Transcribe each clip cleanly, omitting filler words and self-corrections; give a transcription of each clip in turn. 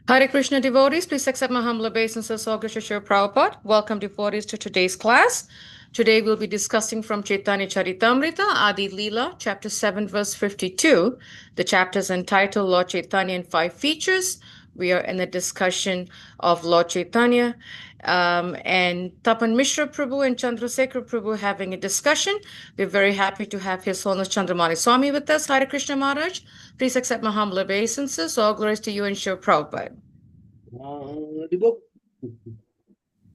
Hare Krishna devotees, please accept my humble obeisances. All Krishna Shri Prabhupada. Welcome devotees to today's class. Today we'll be discussing from Chaitanya Charitamrita, Adi Lila, chapter 7, verse 52. The chapter is entitled Lord Chaitanya and Five Features. We are in the discussion of Lord Chaitanya and Tapan Mishra Prabhu and Chandrasekhar Prabhu having a discussion. We're very happy to have His Holiness Candramauli Swami with us. Hare Krishna Maharaj. Please accept my humble obeisances. All glories to you and Shri Prabhupada.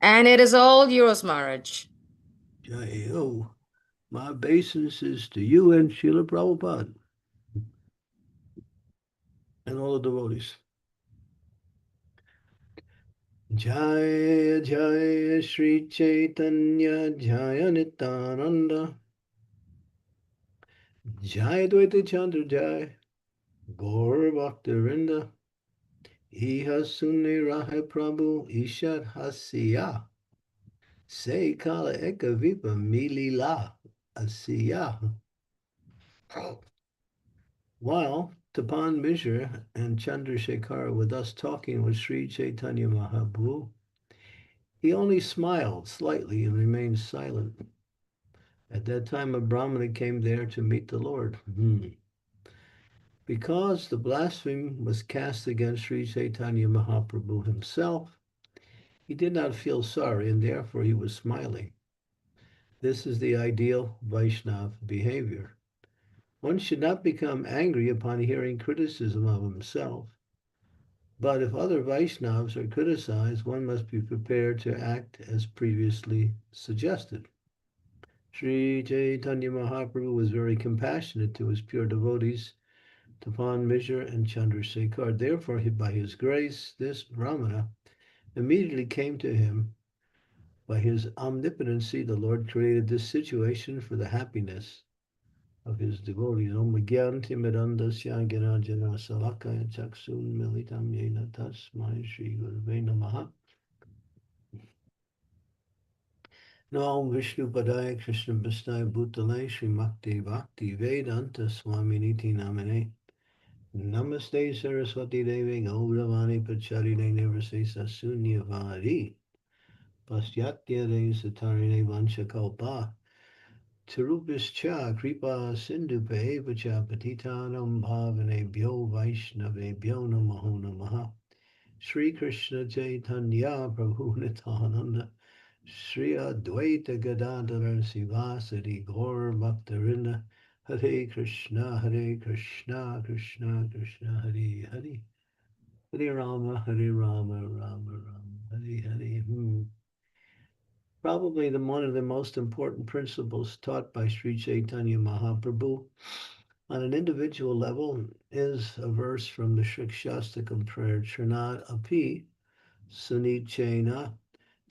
And it is all yours, Maharaj. Jai-ho. My obeisances to you and Srila Prabhupada and all the devotees. Jaya Jaya Sri Chaitanya Jaya Nityananda Jaya Dvaita Chandra Jaya Gaur Bhaktarinda Iha Sunni Rahe Prabhu Ishat Hasya Se Kala Eka Vipa Milila Asya. While Tapan Mishra and Chandrasekhar were thus talking with Sri Chaitanya Mahaprabhu, he only smiled slightly and remained silent. At that time, a Brahmana came there to meet the Lord. Because the blasphemy was cast against Sri Chaitanya Mahaprabhu himself, he did not feel sorry, and therefore he was smiling. This is the ideal Vaishnava behavior. One should not become angry upon hearing criticism of himself. But if other Vaishnavas are criticized, one must be prepared to act as previously suggested. Sri Chaitanya Mahaprabhu was very compassionate to his pure devotees, Tapan Mishra and Chandrasekhar. Therefore, by his grace, this Brahmana immediately came to him. By his omnipotency, the Lord created this situation for the happiness of his devotees. Om Gyanti Mirandasya Girajana Salakaya Chaksun Militam Yena Tasmai Shri Gurve Namaha. Om Vishnu Padaya Krishna Vistaya Bhutale Shri Makti Bhakti Vedanta Swami Niti Namane. Namaste Saraswati Devi Gauravani Pacharine Nirvasesa Sunyavari Pastyatya De Satarine Vanchakalpa Charubhischa Kripa Sindhupe Vacha Patitanam Bhavane Vaishnave Namo Namaha. Sri Krishna Chaitanya Prabhu Nityananda Sri Advaita Gadadhara Sivasadi Gaur Bhaktarinda Hare Krishna Krishna Krishna Hare Hare Hare Rama Rama Rama Hare Hare. Probably one of the most important principles taught by Sri Chaitanya Mahaprabhu on an individual level is a verse from the Shikshastakam prayer, Trinad Api Sunichena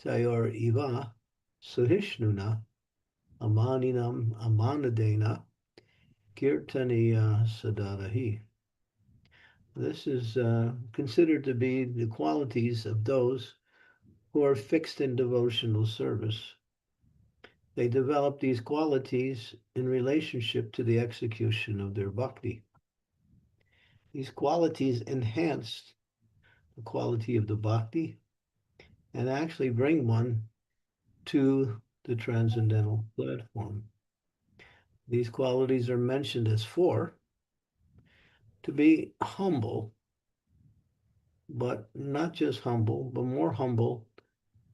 Tayor Iva Suhishnuna Amaninam Amanadena Kirtaniya Sadarahi. This is considered to be the qualities of those who are fixed in devotional service. They develop these qualities in relationship to the execution of their bhakti. These qualities enhance the quality of the bhakti and actually bring one to the transcendental platform. These qualities are mentioned as four: to be humble, but not just humble, but more humble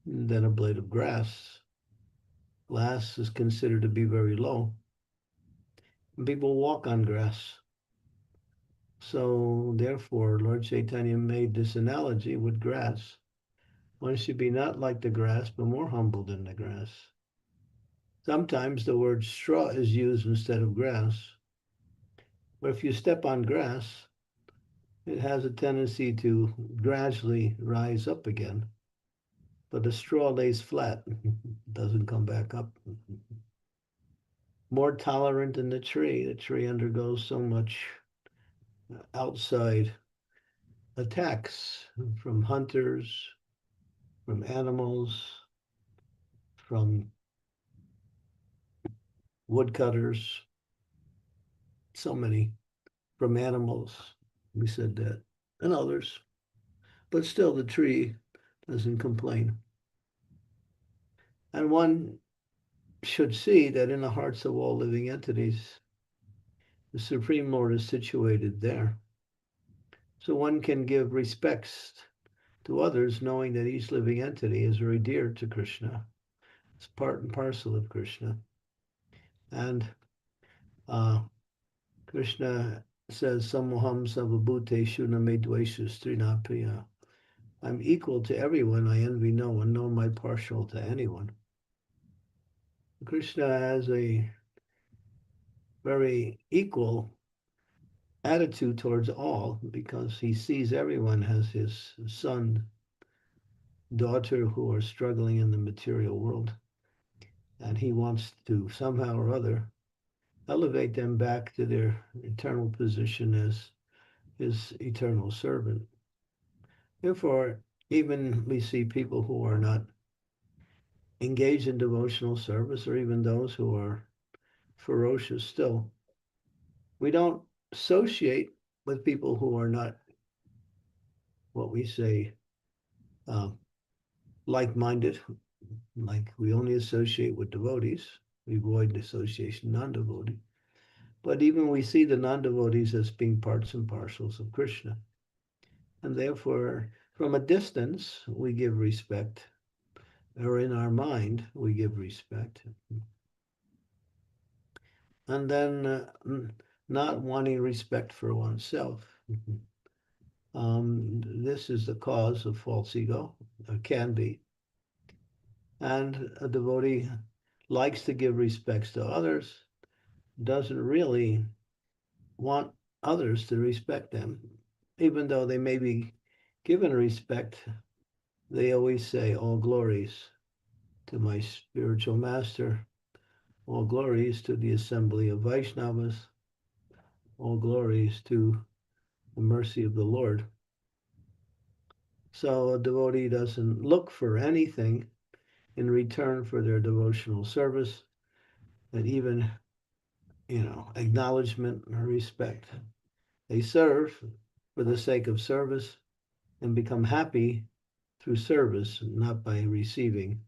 than a blade of grass. Grass is considered to be very low. People walk on grass. So therefore, Lord Chaitanya made this analogy with grass. One should be not like the grass, but more humble than the grass. Sometimes the word straw is used instead of grass. But if you step on grass, it has a tendency to gradually rise up again. But a straw lays flat, doesn't come back up. More tolerant than the tree. The tree undergoes so much outside attacks from hunters, from animals, from woodcutters, so many, from animals. We said that, and others. But still, the tree doesn't complain. And one should see that in the hearts of all living entities, the Supreme Lord is situated there. So one can give respects to others, knowing that each living entity is very dear to Krishna. It's part and parcel of Krishna. And Krishna says, Samoham Savabhuteshu Namedveshu Strinapriya. I'm equal to everyone, I envy no one, nor am I partial to anyone. Krishna has a very equal attitude towards all because he sees everyone as his son, daughter who are struggling in the material world. And he wants to somehow or other elevate them back to their eternal position as his eternal servant. Therefore, even we see people who are not engaged in devotional service, or even those who are ferocious still, we don't associate with people who are not what we say uh, like-minded. Like we only associate with devotees, we avoid association non-devotee. But even we see the non-devotees as being parts and parcels of Krishna. And therefore, from a distance, we give respect, or in our mind, we give respect. And then not wanting respect for oneself. This is the cause of false ego, or can be. And a devotee likes to give respects to others, doesn't really want others to respect them. Even though they may be given respect, they always say, all glories to my spiritual master, all glories to the assembly of Vaishnavas, all glories to the mercy of the Lord. So a devotee doesn't look for anything in return for their devotional service, and even, acknowledgement or respect. They serve for the sake of service and become happy through service, not by receiving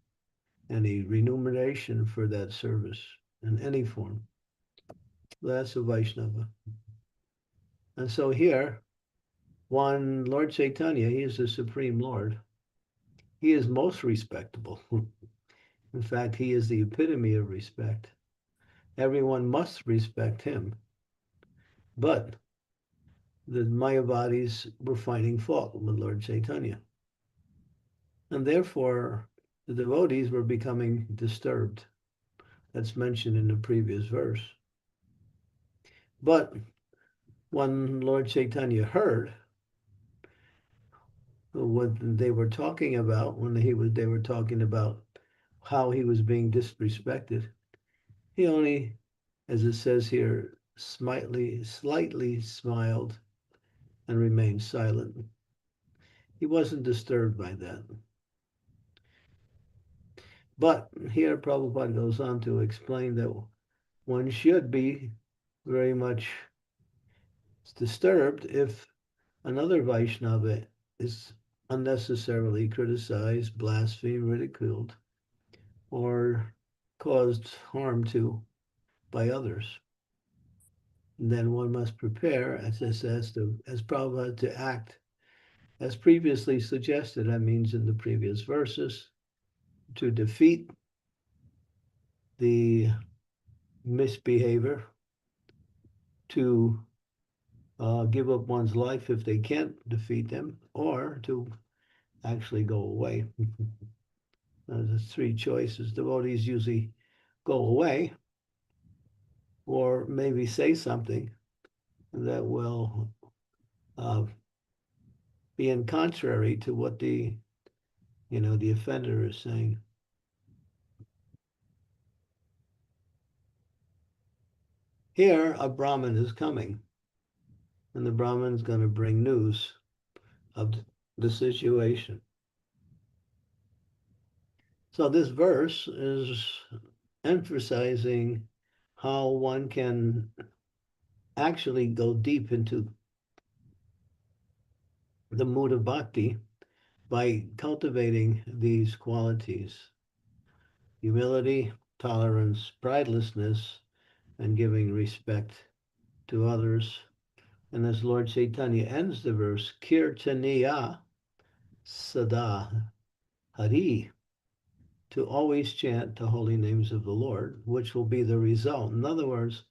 any remuneration for that service in any form. That's a Vaishnava. And so here, one Lord Chaitanya, he is the Supreme Lord. He is most respectable. In fact, he is the epitome of respect. Everyone must respect him. But the Mayavadis were finding fault with Lord Chaitanya. And therefore, the devotees were becoming disturbed. That's mentioned in the previous verse. But when Lord Chaitanya heard what they were talking about, they were talking about how he was being disrespected, he only, as it says here, slightly smiled and remained silent. He wasn't disturbed by that. But here Prabhupada goes on to explain that one should be very much disturbed if another Vaishnava is unnecessarily criticized, blasphemed, ridiculed, or caused harm to by others. And then one must prepare, as Prabhupada, to act as previously suggested. That means in the previous verses, to defeat the misbehavior, to give up one's life if they can't defeat them, or to actually go away. There's three choices. Devotees usually go away, or maybe say something that will being contrary to what the offender is saying. Here, a Brahmin is coming, and the Brahmin is going to bring news of the situation. So this verse is emphasizing how one can actually go deep into the mood of bhakti by cultivating these qualities: humility, tolerance, pridelessness, and giving respect to others. And as Lord Chaitanya ends the verse, Kirtaniya Sada Hari, to always chant the holy names of the Lord, which will be the result. In other words,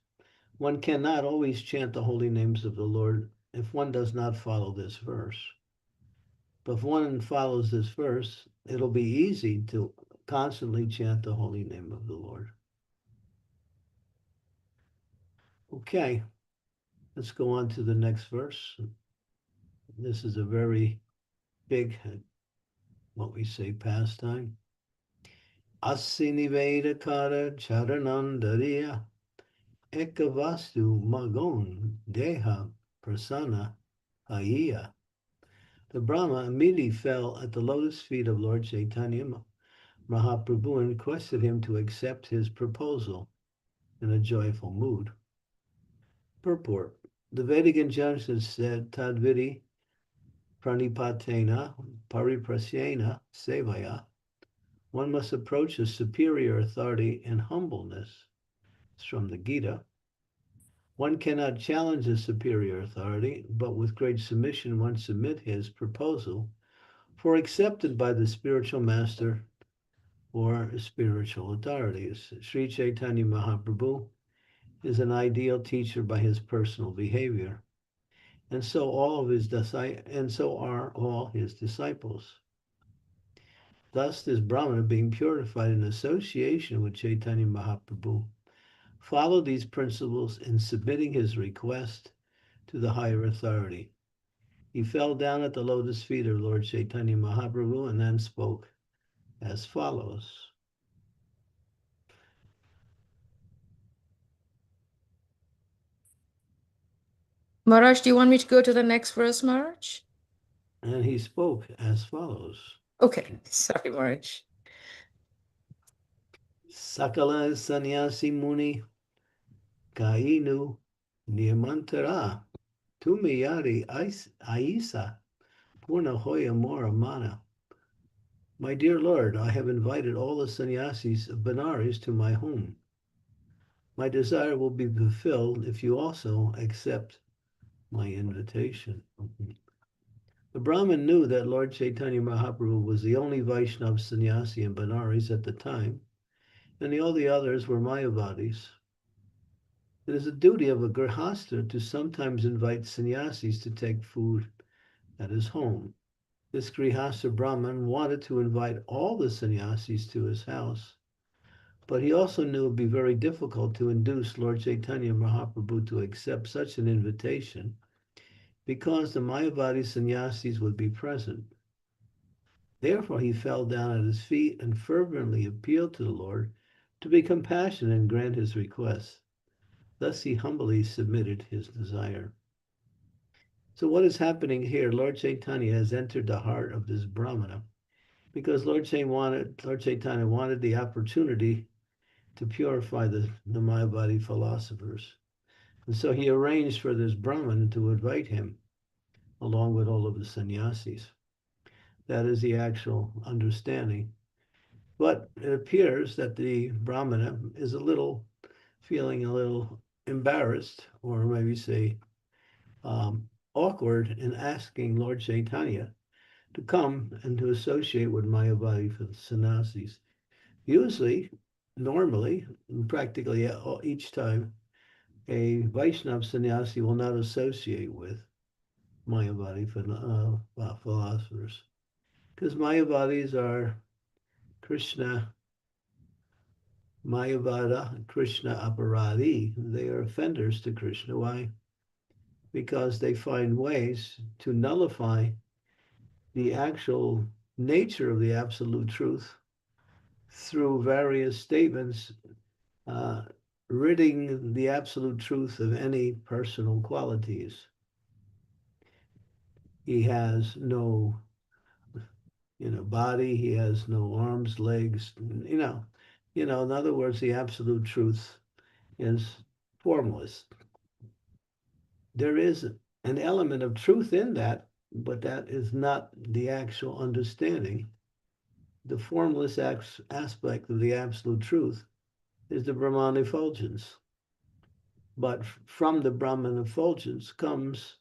one cannot always chant the holy names of the Lord if one does not follow this verse. But if one follows this verse, it'll be easy to constantly chant the holy name of the Lord. Okay, let's go on to the next verse. This is a very big, what we say, pastime. Asiniveda kara charanandariya ekavastu magon deha prasana aiya. The Brahma immediately fell at the lotus feet of Lord Chaitanya Mahaprabhu and requested him to accept his proposal in a joyful mood. Purport. The Vedic injunction said, Tadvidi pranipatena pariprasyena sevaya. One must approach a superior authority in humbleness. It's from the Gita. One cannot challenge a superior authority, but with great submission one submit his proposal for accepted by the spiritual master or spiritual authorities. Sri Chaitanya Mahaprabhu is an ideal teacher by his personal behavior, and so are all his disciples. Thus, this Brahmana, being purified in association with Chaitanya Mahaprabhu, followed these principles in submitting his request to the higher authority. He fell down at the lotus feet of Lord Chaitanya Mahaprabhu and then spoke as follows. Maharaj, do you want me to go to the next verse, Maharaj? And he spoke as follows. Okay, sorry, Maharaj. Sakala sannyasi muni kainu niyamantara tumiyari aisa purna hoya mora mana. My dear Lord, I have invited all the sannyasis of Benares to my home. My desire will be fulfilled if you also accept my invitation. The Brahmin knew that Lord Chaitanya Mahaprabhu was the only Vaishnava sannyasi in Benares at the time, and all the others were Mayavadis. It is a duty of a grihastha to sometimes invite sannyasis to take food at his home. This grihastha Brahmin wanted to invite all the sannyasis to his house, but he also knew it would be very difficult to induce Lord Chaitanya Mahaprabhu to accept such an invitation because the Mayavadi sannyasis would be present. Therefore, he fell down at his feet and fervently appealed to the Lord to be compassionate and grant his request. Thus, he humbly submitted his desire. So what is happening here? Lord Chaitanya has entered the heart of this Brahmana because Lord Chaitanya wanted the opportunity to purify the Mayavadi philosophers. And so he arranged for this Brahman to invite him along with all of the sannyasis. That is the actual understanding. But it appears that the Brahmana is feeling a little embarrassed, or maybe say awkward, in asking Lord Chaitanya to come and to associate with Mayavadi sannyasis. Usually, normally, practically each time, a Vaishnava sannyasi will not associate with Mayavadi philosophers, because Mayavadis are Mayavada Krishna aparadi. They are offenders to Krishna. Why? Because they find ways to nullify the actual nature of the absolute truth through various statements, uh, ridding the absolute truth of any personal qualities. He has no, body. He has no arms, legs. In other words, the absolute truth is formless. There is an element of truth in that, but that is not the actual understanding. The formless aspect of the absolute truth is the Brahman effulgence. But from the Brahman effulgence comes,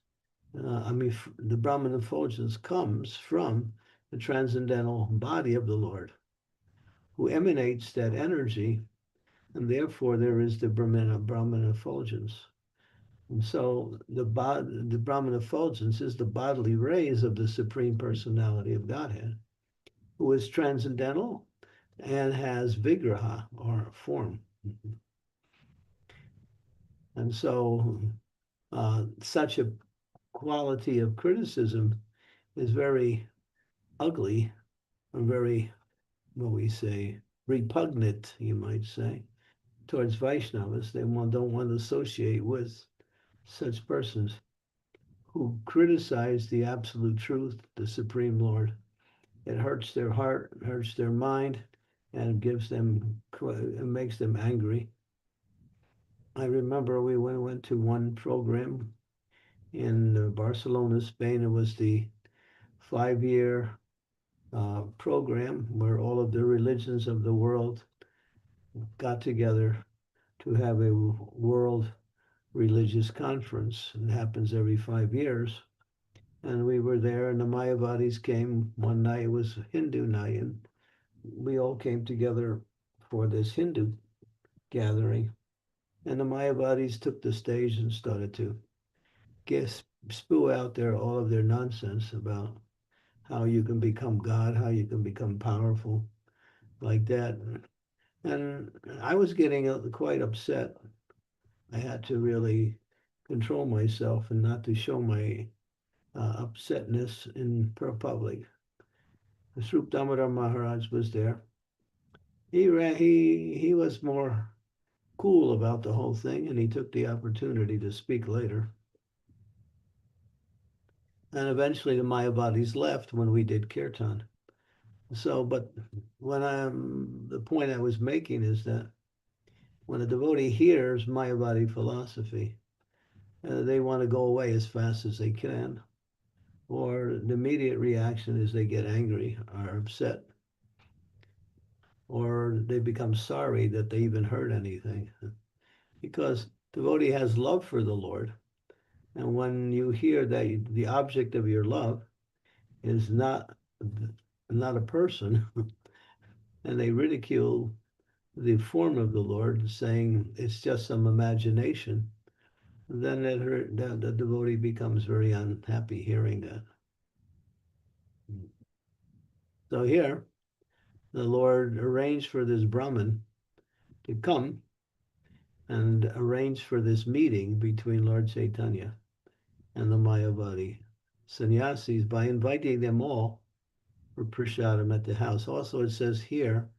the Brahman effulgence comes from the transcendental body of the Lord, who emanates that energy, and therefore there is the Brahman effulgence. And so the Brahman effulgence is the bodily rays of the Supreme Personality of Godhead, who is transcendental and has vigraha, or form. And so such a quality of criticism is very ugly, or very, what we say, repugnant, you might say, towards Vaishnavas. They don't want to associate with such persons who criticize the absolute truth, the Supreme Lord. It hurts their heart, hurts their mind, and it makes them angry. I remember we went to one program in Barcelona, Spain. It was the 5-year program where all of the religions of the world got together to have a world religious conference. It happens every 5 years. And we were there, and the Mayavadis came one night. It was Hindu night, and we all came together for this Hindu gathering. And the Mayavadis took the stage and started to spew out there all of their nonsense about how you can become God, how you can become powerful, like that. And I was getting quite upset. I had to really control myself and not to show my upsetness in public. Srup Damodar Maharaj was there. He was more cool about the whole thing, and he took the opportunity to speak later. And eventually the Mayavadis left when we did kirtan. So, but the point I was making is that when a devotee hears Mayavadi philosophy, they want to go away as fast as they can, or the immediate reaction is they get angry or upset, or they become sorry that they even heard anything, because devotee has love for the Lord, and when you hear that the object of your love is not a person, and they ridicule the form of the Lord, saying it's just some imagination, then the devotee becomes very unhappy hearing that. So here, the Lord arranged for this Brahmin to come and arranged for this meeting between Lord Chaitanya and the Mayavadi sannyasis by inviting them all for prasadam at the house. Also, it says here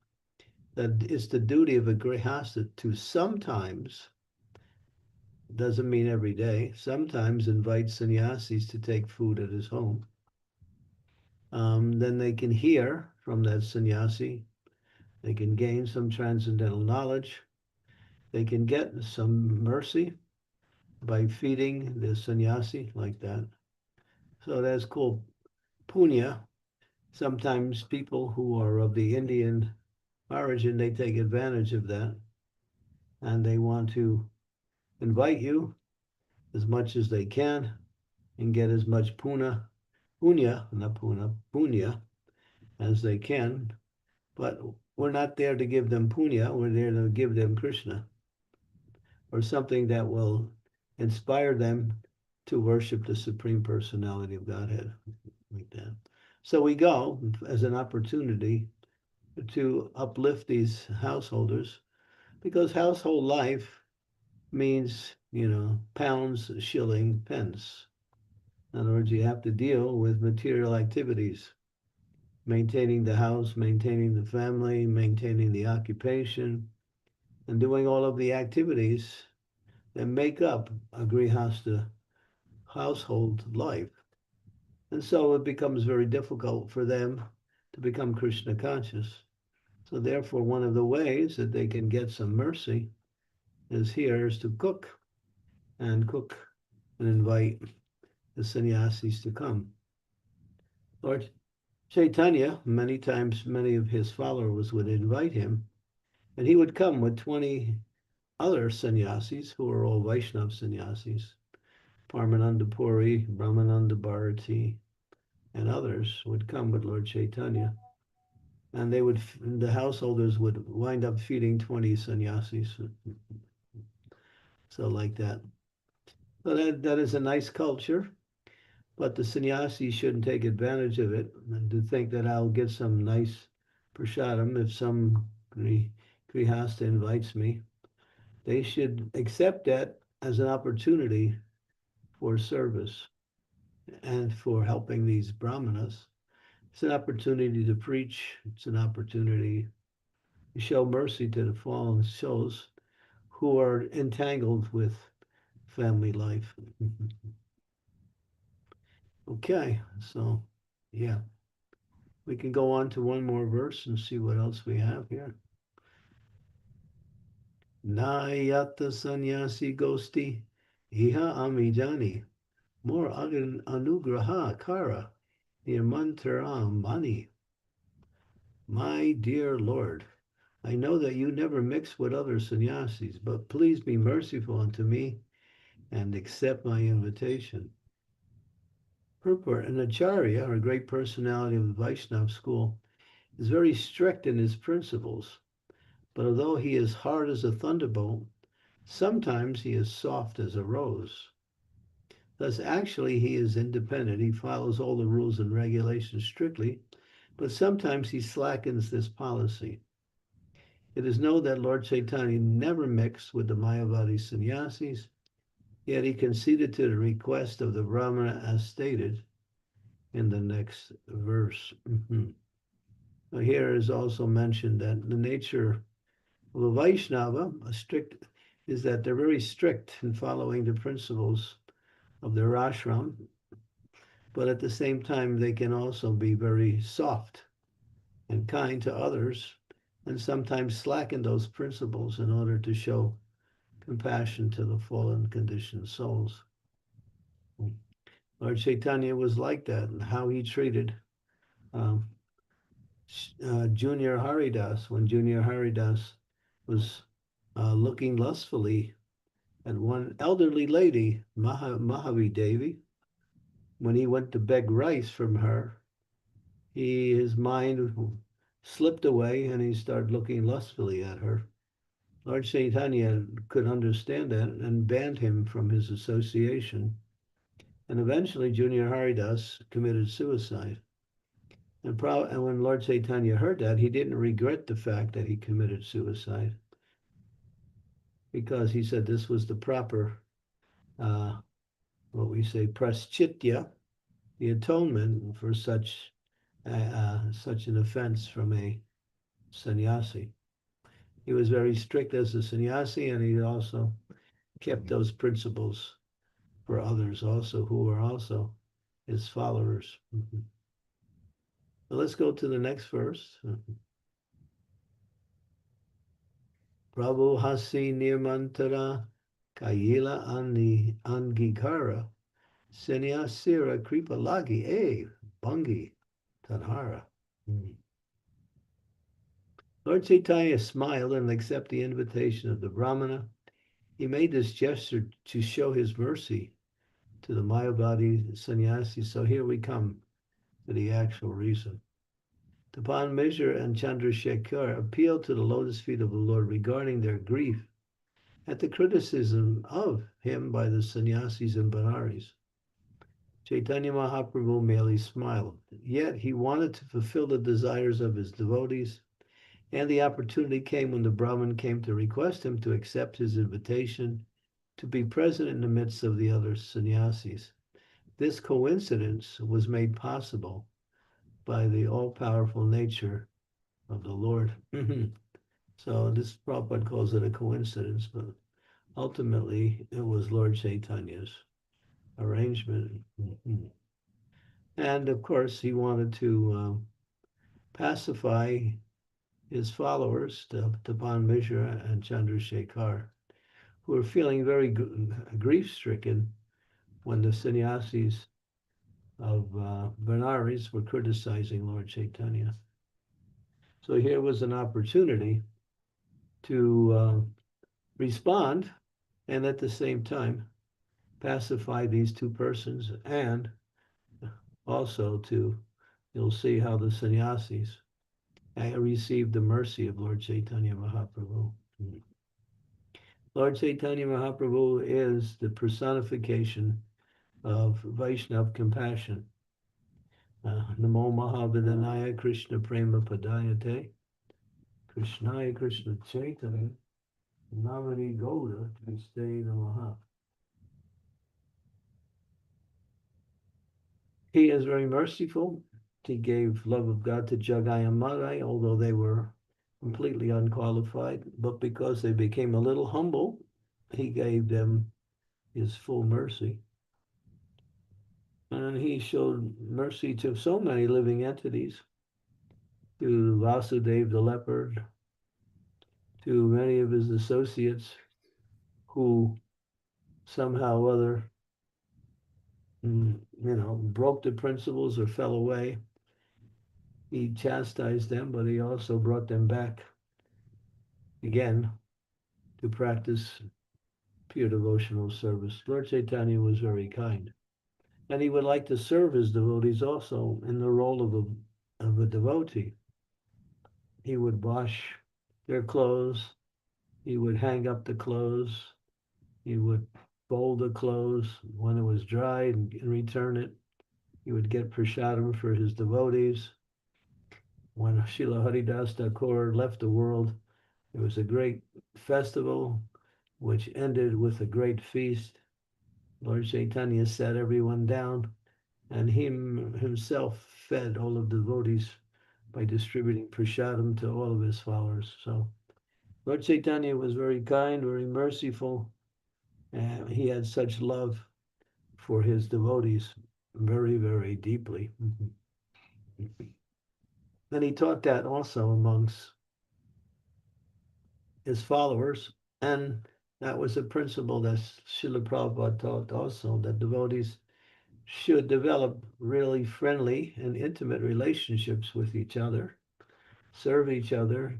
that it's the duty of a grihasta to sometimes, doesn't mean every day, sometimes invite sannyasis to take food at his home. Then they can hear from that sannyasi, they can gain some transcendental knowledge, they can get some mercy by feeding the sannyasi like that. So that's called punya. Sometimes people who are of the Indian origin, they take advantage of that, and they want to invite you as much as they can and get as much punya as they can. But we're not there to give them punya, we're there to give them Krishna, or something that will inspire them to worship the Supreme Personality of Godhead, like that. So we go as an opportunity to uplift these householders, because household life means, pounds, shilling, pence. In other words, you have to deal with material activities, maintaining the house, maintaining the family, maintaining the occupation, and doing all of the activities that make up a grihasta household life. And so it becomes very difficult for them to become Krishna conscious. So therefore, one of the ways that they can get some mercy is to cook and invite the sannyasis to come. Lord Chaitanya, many times, many of his followers would invite him, and he would come with 20 other sannyasis who are all Vaishnava sannyasis, Parmananda Puri, Brahmananda Bharati, and others would come with Lord Chaitanya. And the householders would wind up feeding 20 sannyasis. So like that. So that is a nice culture, but the sannyasis shouldn't take advantage of it and to think that I'll get some nice prasadam if some grihasta invites me. They should accept that as an opportunity for service and for helping these brahmanas. It's an opportunity to preach. It's an opportunity to show mercy to the fallen souls who are entangled with family life. Okay, so yeah, we can go on to one more verse and see what else we have here. Nayata sannyasi gosti iha amijani more anugraha kara nirmantaram mani. My dear Lord, I know that you never mix with other sannyasis, but please be merciful unto me and accept my invitation. Purport, an acharya, or a great personality of the Vaishnava school, is very strict in his principles, but although he is hard as a thunderbolt, sometimes he is soft as a rose. Thus, actually, he is independent. He follows all the rules and regulations strictly, but sometimes he slackens this policy. It is known that Lord Chaitanya never mixed with the Mayavadi sannyasis, yet he conceded to the request of the Brahmana as stated in the next verse. Now, here is also mentioned that the nature of a Vaishnava, is that they're very strict in following the principles of their ashram, but at the same time, they can also be very soft and kind to others, and sometimes slacken those principles in order to show compassion to the fallen conditioned souls. Lord Chaitanya was like that, and how he treated um, Junior Haridas when Junior Haridas was looking lustfully at one elderly lady, Mahavi Devi. When he went to beg rice from her, his mind slipped away and he started looking lustfully at her. Lord Chaitanya could understand that and banned him from his association. And eventually, Junior Haridas committed suicide. And when Lord Chaitanya heard that, he didn't regret the fact that he committed suicide because he said this was the proper, what we say, praschitya, the atonement for such an offense from a sannyasi. He was very strict as a sannyasi, and he also kept those principles for others also who were also his followers. So let's go to the next verse. Prabhu hasi nirmantara kayila angikara sannyasira kripalagi bangi tanhara. Lord Chaitanya smiled and accepted the invitation of the Brahmana. He made this gesture to show his mercy to the Mayavadi sannyasi. So here we come to the actual reason. Tapan Mishra and Chandrasekhar appealed to the lotus feet of the Lord regarding their grief at the criticism of him by the sannyasis and Banaris. Chaitanya Mahaprabhu merely smiled, yet he wanted to fulfill the desires of his devotees, and the opportunity came when the Brahmin came to request him to accept his invitation to be present in the midst of the other sannyasis. This coincidence was made possible by the all-powerful nature of the Lord. So this Prabhupada calls it a coincidence, but ultimately it was Lord Chaitanya's arrangement. And of course, he wanted to pacify his followers, Tapan Mishra and Chandrasekhar, who were feeling very grief-stricken when the sannyasis of Benares were criticizing Lord Chaitanya. So here was an opportunity to respond and at the same time pacify these two persons, and also you'll see how the sannyasis received the mercy of Lord Chaitanya Mahaprabhu. Lord Chaitanya Mahaprabhu is the personification of Vaishnav compassion. Namo Mahavidanaya Krishna Prema Padayate Krishnaya Krishna Chaitanya Namani Gouda Triste Namaha. He is very merciful. He gave love of God to Jagai and Madai, although they were completely unqualified. But because they became a little humble, he gave them his full mercy. And he showed mercy to so many living entities, to Vasudev the leopard, to many of his associates who somehow or other, broke the principles or fell away. He chastised them, but he also brought them back again to practice pure devotional service. Lord Chaitanya was very kind. And he would like to serve his devotees also in the role of a devotee. He would wash their clothes. He would hang up the clothes. He would fold the clothes when it was dry and return it. He would get prasadam for his devotees. When Srila Haridas Thakur left the world, it was a great festival which ended with a great feast. Lord Chaitanya sat everyone down, and himself fed all of the devotees by distributing prasadam to all of his followers. So Lord Chaitanya was very kind, very merciful, and he had such love for his devotees very, very deeply. And he taught that also amongst his followers, and that was a principle that Srila Prabhupada taught also, that devotees should develop really friendly and intimate relationships with each other, serve each other,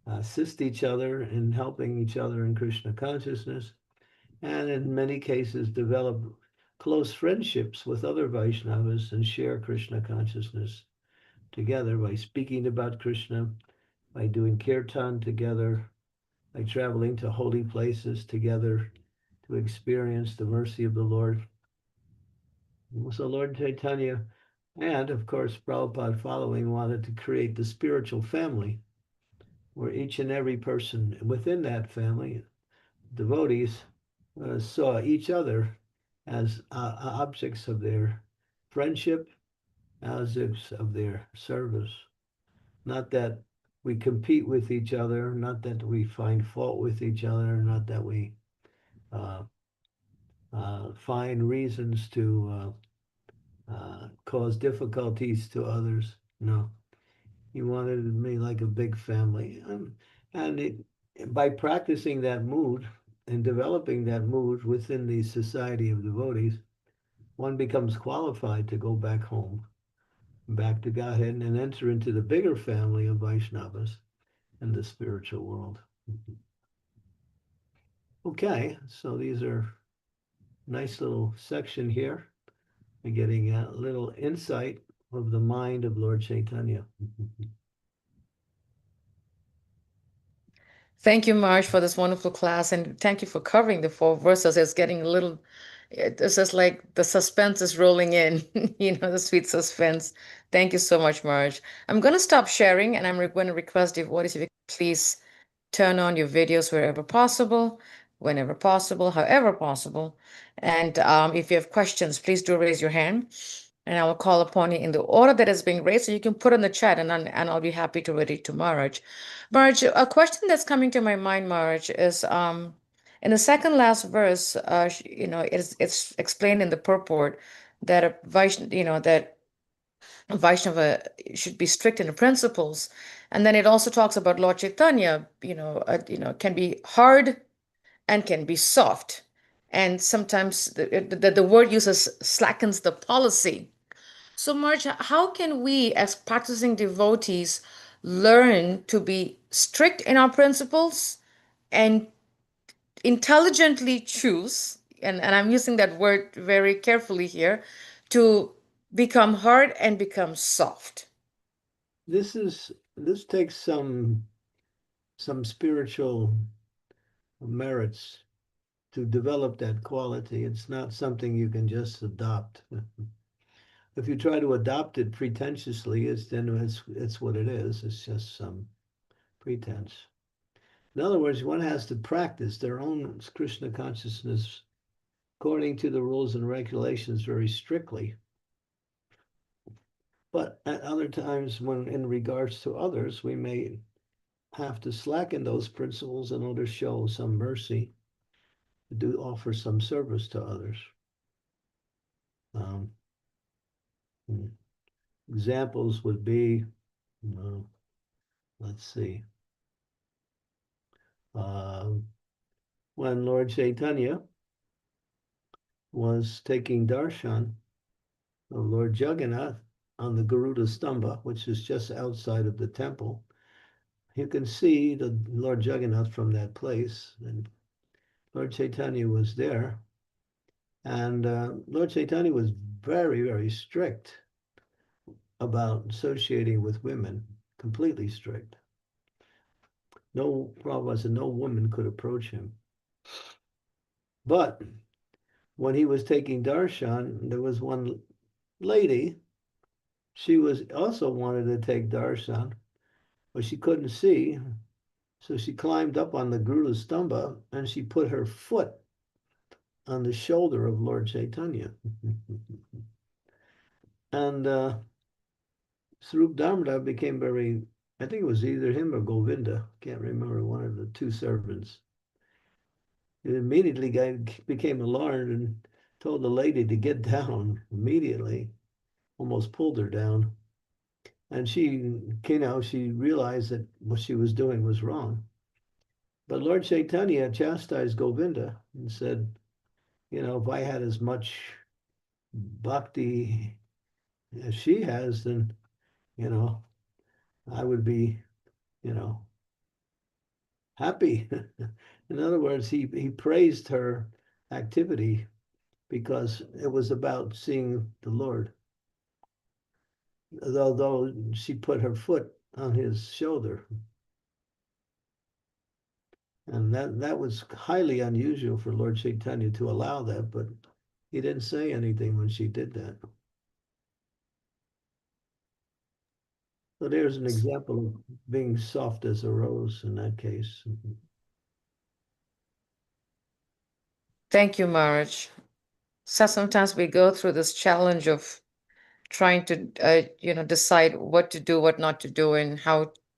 assist each other in helping each other in Krishna consciousness, and in many cases develop close friendships with other Vaishnavas and share Krishna consciousness together by speaking about Krishna, by doing kirtan together, by traveling to holy places together to experience the mercy of the Lord. So Lord Chaitanya, and of course Prabhupada following, wanted to create the spiritual family where each and every person within that family, devotees, saw each other as objects of their friendship, objects of their service. Not that we compete with each other, not that we find fault with each other, not that we uh, find reasons to cause difficulties to others. No, he wanted me like a big family. By practicing that mood and developing that mood within the society of devotees, one becomes qualified to go back home, back to Godhead, and enter into the bigger family of Vaishnavas in the spiritual world. Okay, so these are nice little section here. We're getting a little insight of the mind of Lord Chaitanya. Thank you, Marge, for this wonderful class, and thank you for covering the 4 verses. It's getting a little, it's just like the suspense is rolling in, the sweet suspense. Thank you so much, Marge. I'm going to stop sharing, and I'm going to request devotees if you could please turn on your videos wherever possible. whenever possible, however possible. And if you have questions, please do raise your hand, and I will call upon you in the order that is being raised. So you can put in the chat, and I'll be happy to read it to Marge. Marge, a question that's coming to my mind, Marge, is in the second last verse, it's explained in the purport that a Vaishnava should be strict in the principles, and then it also talks about Lord Chaitanya, can be hard and can be soft, and sometimes the word uses slackens the policy. So, Marge, how can we, as practicing devotees, learn to be strict in our principles and intelligently choose, and I'm using that word very carefully here, to become hard and become soft? This takes some spiritual merits to develop that quality. It's not something you can just adopt. If you try to adopt it pretentiously, it's what it is. It's just some pretense. In other words, one has to practice their own Krishna consciousness according to the rules and regulations very strictly. But at other times, when in regards to others, we may have to slacken those principles in order to show some mercy, to do offer some service to others. Um, Examples would be, let's see, when Lord Chaitanya was taking darshan of Lord Jagannath on the Garuda Stamba, which is just outside of the temple. You can see the Lord Jagannath from that place, and Lord Chaitanya was there. And Lord Chaitanya was very, very strict about associating with women, completely strict. No Prabhupada said no woman could approach him. But when he was taking darshan, there was one lady. She was also wanted to take darshan, but she couldn't see. So she climbed up on the Garuda Stamba and she put her foot on the shoulder of Lord Chaitanya. And Swarup Damodar became very, I think it was either him or Govinda, can't remember, one of the two servants. He immediately became alarmed and told the lady to get down immediately, almost pulled her down. And she realized that what she was doing was wrong. But Lord Chaitanya chastised Govinda and said, if I had as much bhakti as she has, then, I would be, happy. In other words, he praised her activity because it was about seeing the Lord, although she put her foot on his shoulder. And that was highly unusual for Lord Chaitanya to allow that, but he didn't say anything when she did that. So there's an example of being soft as a rose in that case. Thank you, Marge. So sometimes we go through this challenge of trying to decide what to do, what not to do, and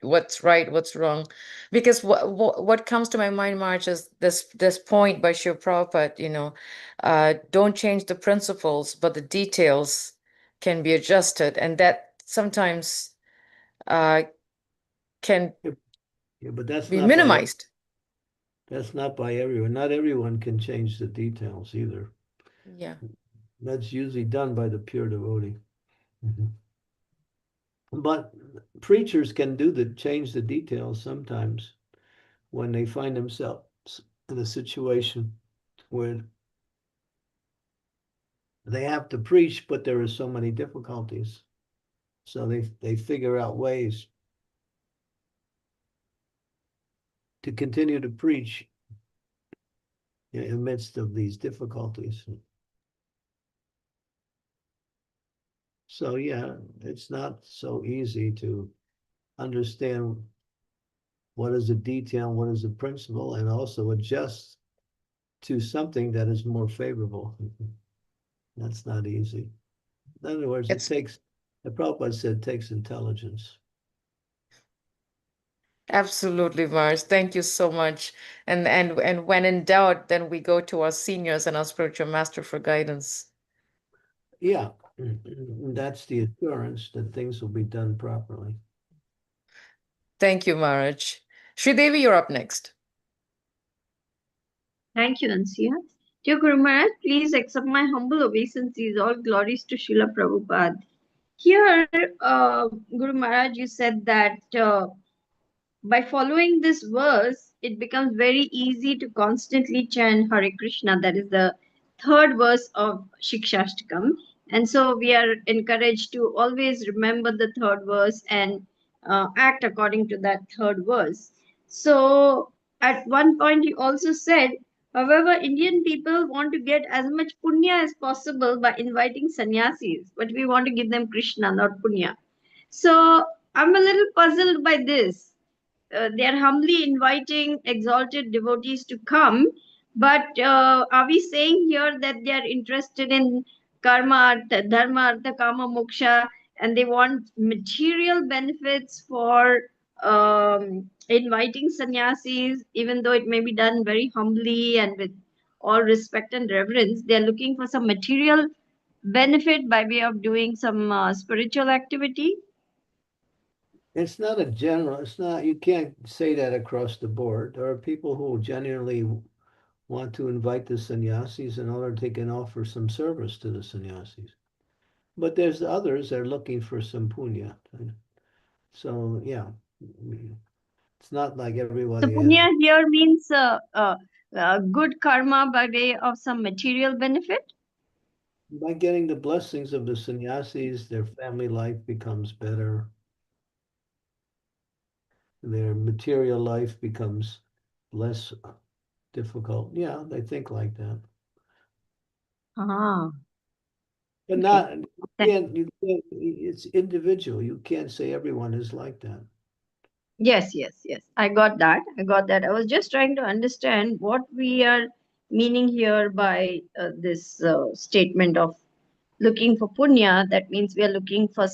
what's right, what's wrong. Because what comes to my mind, Marge, is this point by Shiv Prabhupada, don't change the principles, but the details can be adjusted, and that sometimes can Yeah, but that's be not by minimized. everyone. Not everyone can change the details either. Yeah. That's usually done by the pure devotee. But preachers can change the details sometimes when they find themselves in a situation where they have to preach, but there are so many difficulties. So they figure out ways to continue to preach in the midst of these difficulties. So yeah, it's not so easy to understand what is a detail, what is a principle, and also adjust to something that is more favorable. That's not easy. In other words, It's the Prabhupada said, it takes intelligence. absolutely, Mars. Thank you so much. And when in doubt, then we go to our seniors and our spiritual master for guidance. Yeah, that's the assurance that things will be done properly. Thank you, Maharaj. Sridevi, you're up next. Thank you, Ansia. Dear Guru Maharaj, please accept my humble obeisances. All glories to Srila Prabhupada. Here, Guru Maharaj, you said that by following this verse, it becomes very easy to constantly chant Hare Krishna. That is the third verse of Shikshashtakam. And so we are encouraged to always remember the third verse and act according to that third verse. So at one point, he also said, however, Indian people want to get as much punya as possible by inviting sannyasis, but we want to give them Krishna, not punya. So I'm a little puzzled by this. They are humbly inviting exalted devotees to come. But are we saying here that they are interested in karma, artha, dharma, artha, kama, moksha, and they want material benefits for inviting sannyasis, even though it may be done very humbly and with all respect and reverence? They are looking for some material benefit by way of doing some spiritual activity. It's not you can't say that across the board. There are people who genuinely want to invite the sannyasis in order they can offer some service to the sannyasis. But there's others that are looking for some punya. So, yeah, it's not like So everybody punya has. here means good karma by way of some material benefit. By getting the blessings of the sannyasis, their family life becomes better. Their material life becomes less difficult. Yeah, they think like that. Ah, But okay. not, it's individual. You can't say everyone is like that. Yes, yes, yes. I got that. I got that. I was just trying to understand what we are meaning here by this statement of looking for punya. That means we are looking for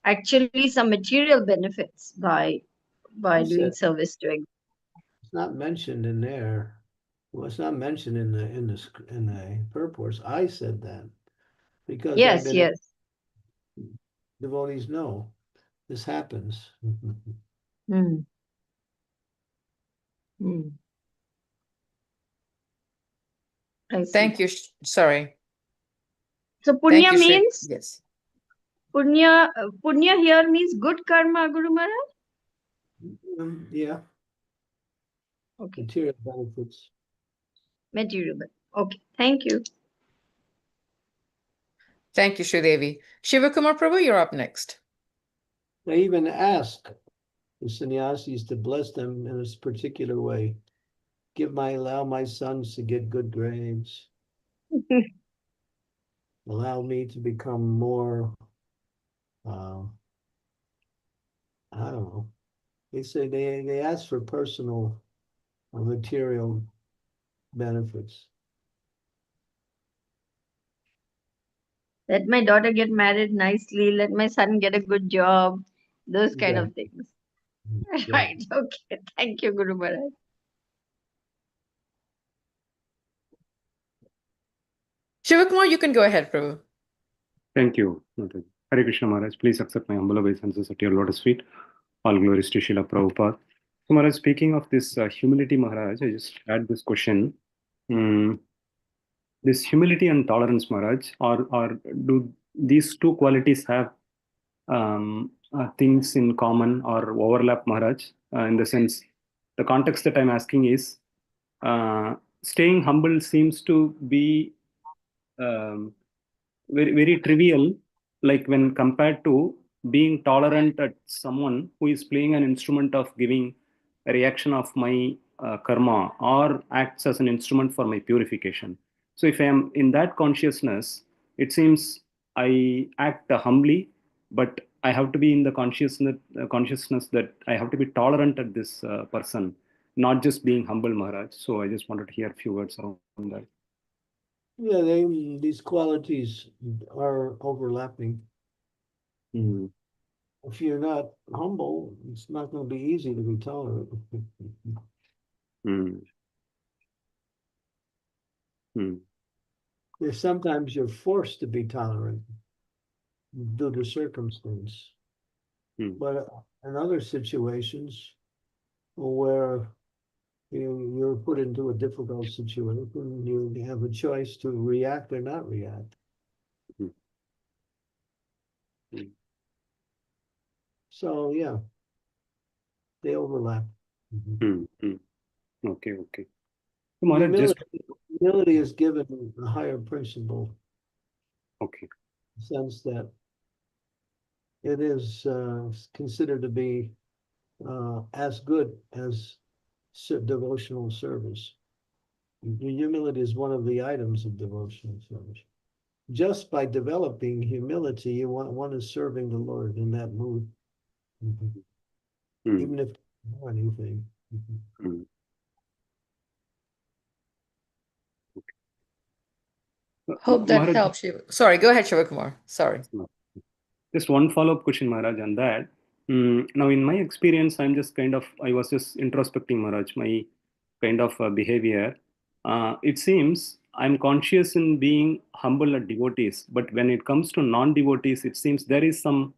actually some material benefits by I doing said service to. it's not mentioned in there. Well, it's not mentioned in the purports. I said that because I've Yes, been yes. devotees know this happens. Hmm. Hmm. I see. Thank you. Sorry. So Thank punya you, Shri. means Yes. punya here means good karma, Guru Maharaj. Yeah, Okay, material benefits. material. Okay, thank you. Thank you, Sridevi. Shivakumar Prabhu, you're up next. They even ask the sannyasis to bless them in this particular way. Allow my sons to get good grades. Allow me to become more, uh, I don't know. They say they ask for personal or material benefits. Let my daughter get married nicely. Let my son get a good job. Those kind of Exactly. things. Exactly. Right. Okay. Thank you, Guru Maharaj. Shivakumar, you can go ahead, Prabhu. Thank you, Mataji. Hare Krishna Maharaj. Please accept my humble obeisances at your lotus feet. All glories to Srila Prabhupada. So Maharaj, speaking of this humility, Maharaj, I just had this question. Mm, this humility and tolerance, Maharaj, or do these two qualities have things in common or overlap, Maharaj? In the sense, the context that I'm asking is, staying humble seems to be um, very trivial, like when compared to being tolerant at someone who is playing an instrument of giving a reaction of my karma or acts as an instrument for my purification. So if I am in that consciousness, it seems I act humbly, but I have to be in the consciousness that I have to be tolerant at this person. not just being humble, Maharaj. So I just wanted to hear a few words around that. Yeah, these qualities are overlapping. Mm. If you're not humble, it's not going to be easy to be tolerant. Mm. Mm. There's sometimes you're forced to be tolerant due to circumstance. Mm. But in other situations where you're put into a difficult situation, you have a choice to react or not react. Mm. Mm. So yeah, they overlap. Mm. Mm. Okay, okay. So, Maharaj, just Humility is given a higher principle, okay. in the sense that it is considered to be as good as devotional service. Humility is one of the items of devotional service. Just by developing humility, one is serving the Lord in that mood, Mm. even if you don't know anything. Mm. Hope that Maharaj, helps you. Sorry, go ahead, Shivakumar. Sorry. just one follow-up question, Maharaj, on that. Now, in my experience, I was just introspecting, Maharaj, my kind of behavior. It seems I'm conscious in being humble at devotees, but when it comes to non-devotees, it seems there is some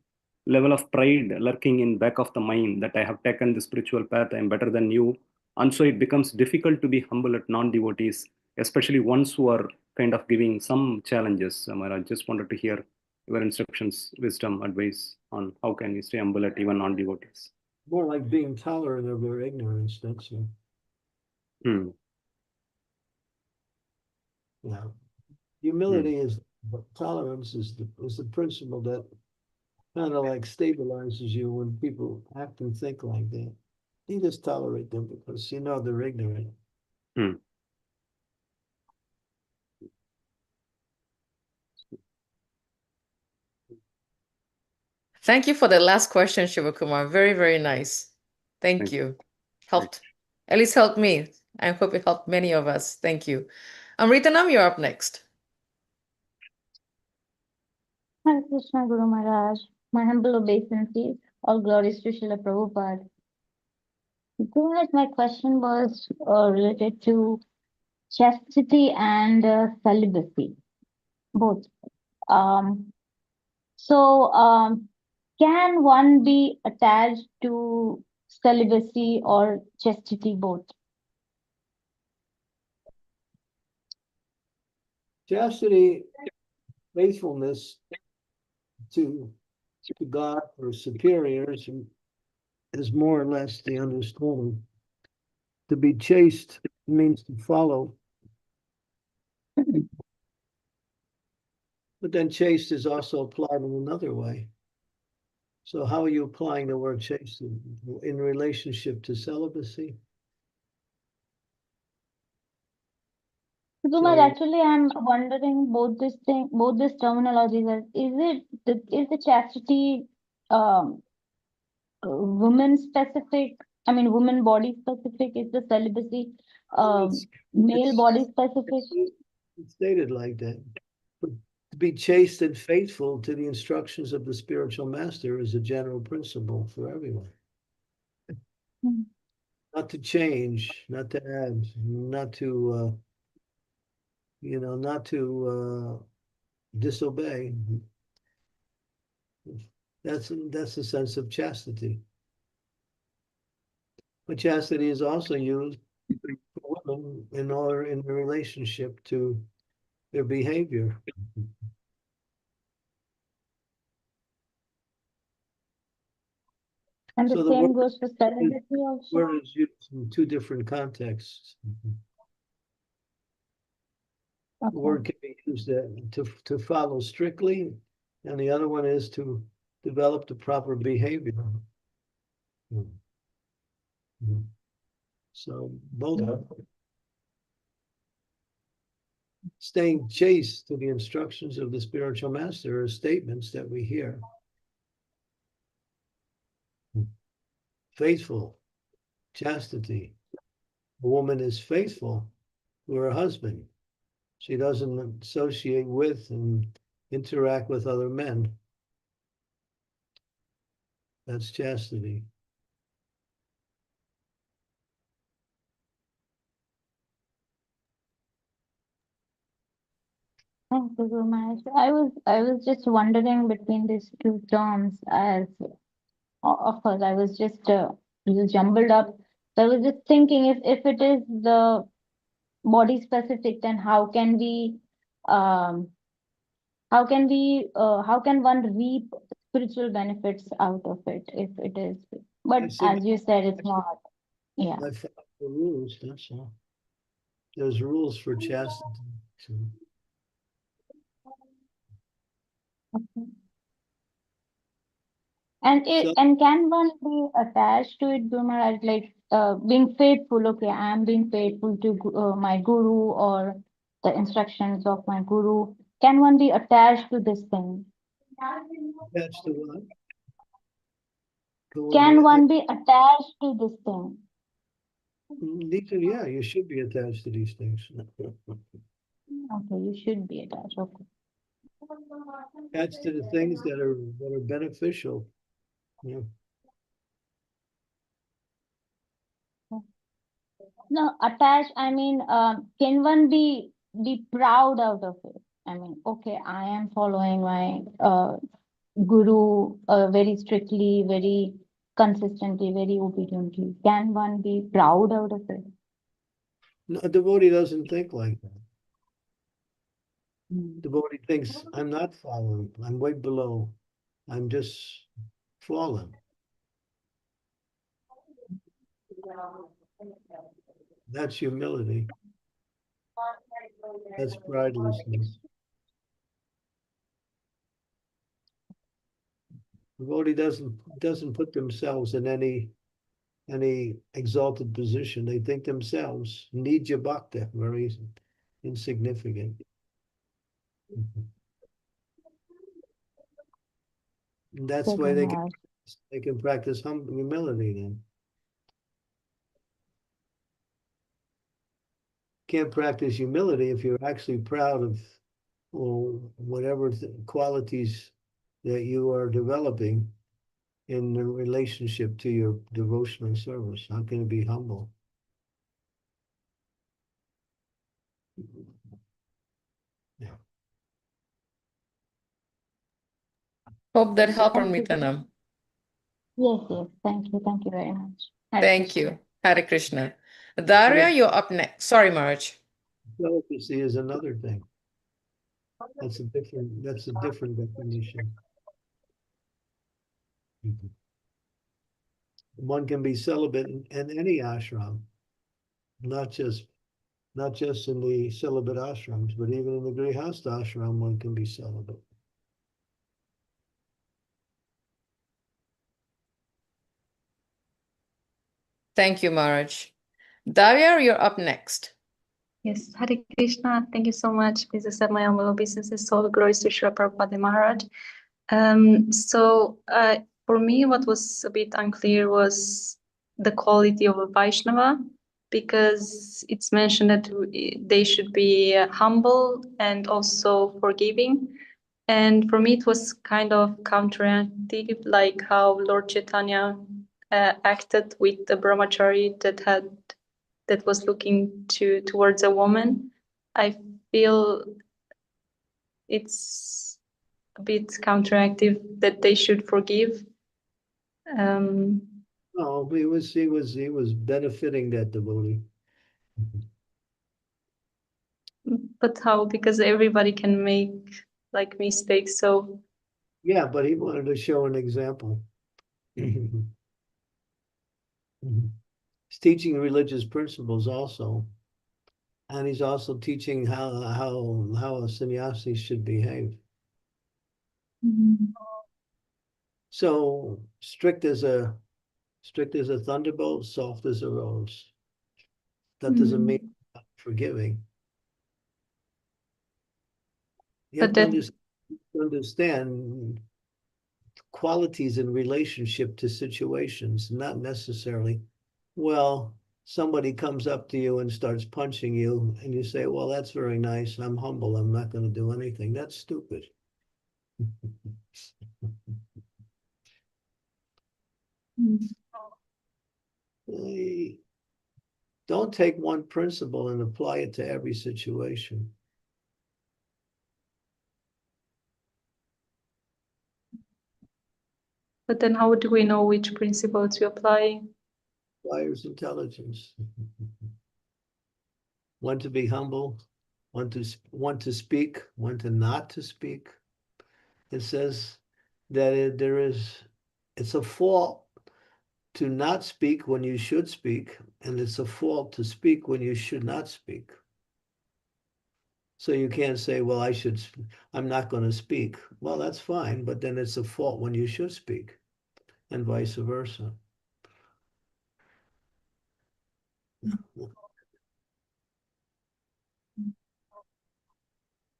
level of pride lurking in back of the mind that I have taken the spiritual path, I'm better than you. And so it becomes difficult to be humble at non-devotees, especially ones who are kind of giving some challenges. Maharaj, just wanted to hear your instructions, wisdom, advice on how can we stay humble at even non-devotees. More like being tolerant of their ignorance. That's Hmm. yeah. Humility is tolerance is the principle that kind of like stabilizes you when people act and think like that. You just tolerate them because you know they're ignorant. Hmm. Thank you for the last question, Shivakumar. Very, very nice. Thank Thank you. you. Helped, at least helped me. I hope it helped many of us. Thank you. Amritanam, you're up next. Hare Krishna Guru Maharaj, my humble obeisances, all glories to Srila Prabhupada. Guru Maharaj, my question was related to chastity and celibacy, both. Um, so, can one be attached to celibacy or chastity both? Chastity, faithfulness to God or superiors is more or less the understanding. To be chaste means to follow, but then chaste is also applied in another way. So how are you applying the word chaste in relationship to celibacy? Guru Maharaj, actually, I'm wondering both both these terminologies. Is the chastity um, women specific? I mean, woman body specific? Is the celibacy It's, male it's body specific? stated like that. But to be chaste and faithful to the instructions of the spiritual master is a general principle for everyone. Hmm. Not to change, not to add, not to not to disobey. That's the sense of chastity. But chastity is also used for women in the relationship to their behavior. And the So the same goes for celibacy also. word is used in two different contexts. The Okay. word can be used to follow strictly, and the other one is to develop the proper behavior. So both staying chaste to the instructions of the spiritual master are statements that we hear. Faithful, chastity, A woman is faithful to her husband. She doesn't associate with and interact with other men. That's chastity. Thank you so much. I was just wondering between these two terms as of course I was just jumbled up. So I was just thinking if it is the body specific, then um how can one reap spiritual benefits out of it if it is, but I think as you said, it's not. Yeah. I follow the rules, that's all. There's rules for chastity. So Okay. And So and can one be attached to it, Guru Maharaj, like being faithful? Okay, I'm being faithful to my guru or the instructions of my guru. Can one be attached to this thing? attached to what? Going Can where? one be attached to this thing? Yeah, you should be attached to these things. Okay, you should be attached. Okay. Attached to the things that are beneficial. Yeah. No, attached, I mean, can one be proud out of it? I mean, okay, I am following my guru very strictly, very consistently, very obediently. Can one be proud out of it? No, a devotee doesn't think like that. Mm. Devotee thinks, I'm not following, I'm way below, I'm just fallen. That's humility. That's pridelessness. Devotee doesn't put themselves in any exalted position. They think themselves nidya bhakta, very insignificant. And that's Good, why Maharaj. they can practice humility then. Can't practice humility if you're actually proud of whatever qualities that you are developing in the relationship to your devotional service. How can it be humble? Yeah. Hope that helped, Thank you. Mitanam. Yes, thank you very much. Hare Thank Krishna. you. Hare Krishna. Daria, you're up next. Sorry, Marge. Delicacy is another thing. That's a different definition. Mhm. One can be celibate in any ashram, not just in the celibate ashrams, but even in the grihastha ashram, one can be celibate. Thank you, Marge. Daria, you're up next. Yes, Hare Krishna. Thank you so much. Please accept my humble obeisances. All glories to Srila Prabhupada Maharaj. For me, what was a bit unclear was the quality of a Vaishnava, because it's mentioned that they should be humble and also forgiving. And for me, it was kind of counterintuitive, like how Lord Chaitanya acted with the brahmachari that was looking towards a woman. I feel it's a bit counteractive that they should forgive. No, he was benefiting that devotee. But how? Because everybody can make like mistakes. So Yeah, but he wanted to show an example. He's teaching religious principles also, and he's also teaching how a sannyasi should behave. So strict as a thunderbolt, soft as a rose. That doesn't mean forgiving. You have but to that understand qualities in relationship to situations, not necessarily, well, somebody comes up to you and starts punching you, and you say, well, that's very nice. I'm humble. I'm not going to do anything. That's stupid. Don't take one principle and apply it to every situation. But then how do we know which principle to apply? Requires intelligence. When to be humble, when to speak, when to not to speak. It says that it's a fault to not speak when you should speak, and it's a fault to speak when you should not speak. So you can't say, well, I'm not going to speak. Well, that's fine, but then it's a fault when you should speak, and vice versa.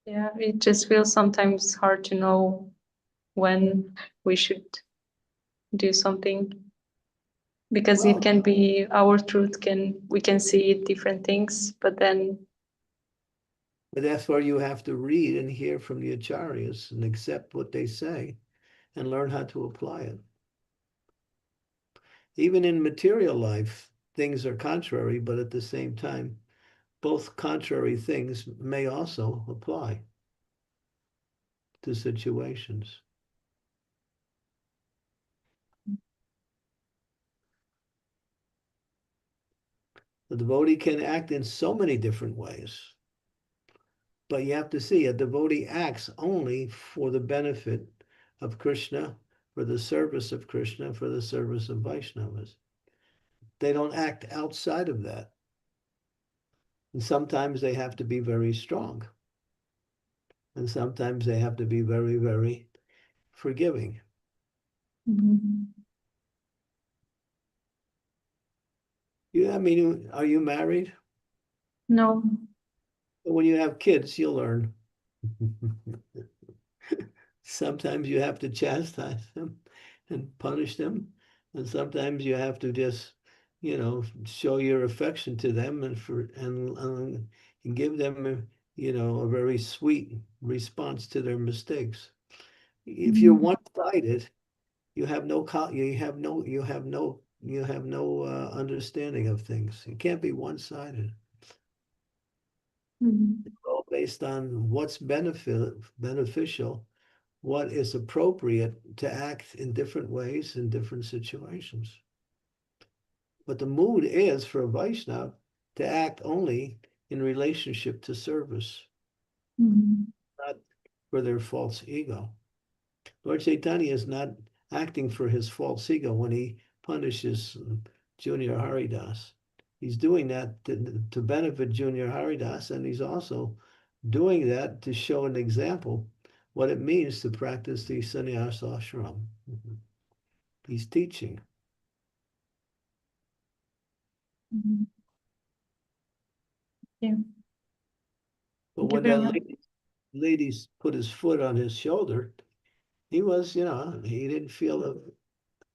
Yeah, it just feels sometimes hard to know when we should do something, because Well, it can be our truth, we can see different things, but that's where you have to read and hear from the acharyas and accept what they say and learn how to apply it. Even in material life, things are contrary, but at the same time, both contrary things may also apply to situations. The devotee can act in so many different ways. But you have to see, a devotee acts only for the benefit of Krishna, for the service of Krishna, for the service of Vaishnavas. They don't act outside of that. And sometimes they have to be very strong. And sometimes they have to be very, very forgiving. Are you married? no. When you have kids, you'll learn. Sometimes you have to chastise them and punish them. And sometimes you have to just, show your affection to them and give them, a very sweet response to their mistakes. If you're one-sided, you have no understanding of things. You can't be one-sided. It's all based on what's beneficial, what is appropriate to act in different ways in different situations. But the mood is for a Vaishnava to act only in relationship to service, not for their false ego. Lord Chaitanya is not acting for his false ego when he punishes Junior Haridas. He's doing that to benefit Junior Haridas, and he's also doing that to show an example what it means to practice the sannyas ashram. He's teaching. Yeah. But Thank you when very that much. lady put his foot on his shoulder, he was, he didn't feel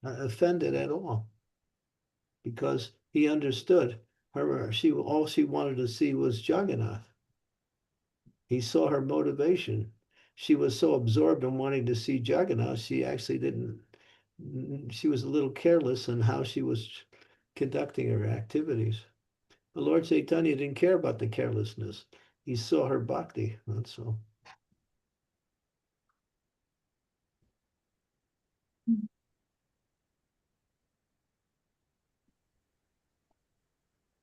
offended at all, because he understood her. All she wanted to see was Jagannath. He saw her motivation. She was so absorbed in wanting to see Jagannath, she actually didn't. She was a little careless in how she was conducting her activities. But Lord Chaitanya didn't care about the carelessness. He saw her bhakti, that's all.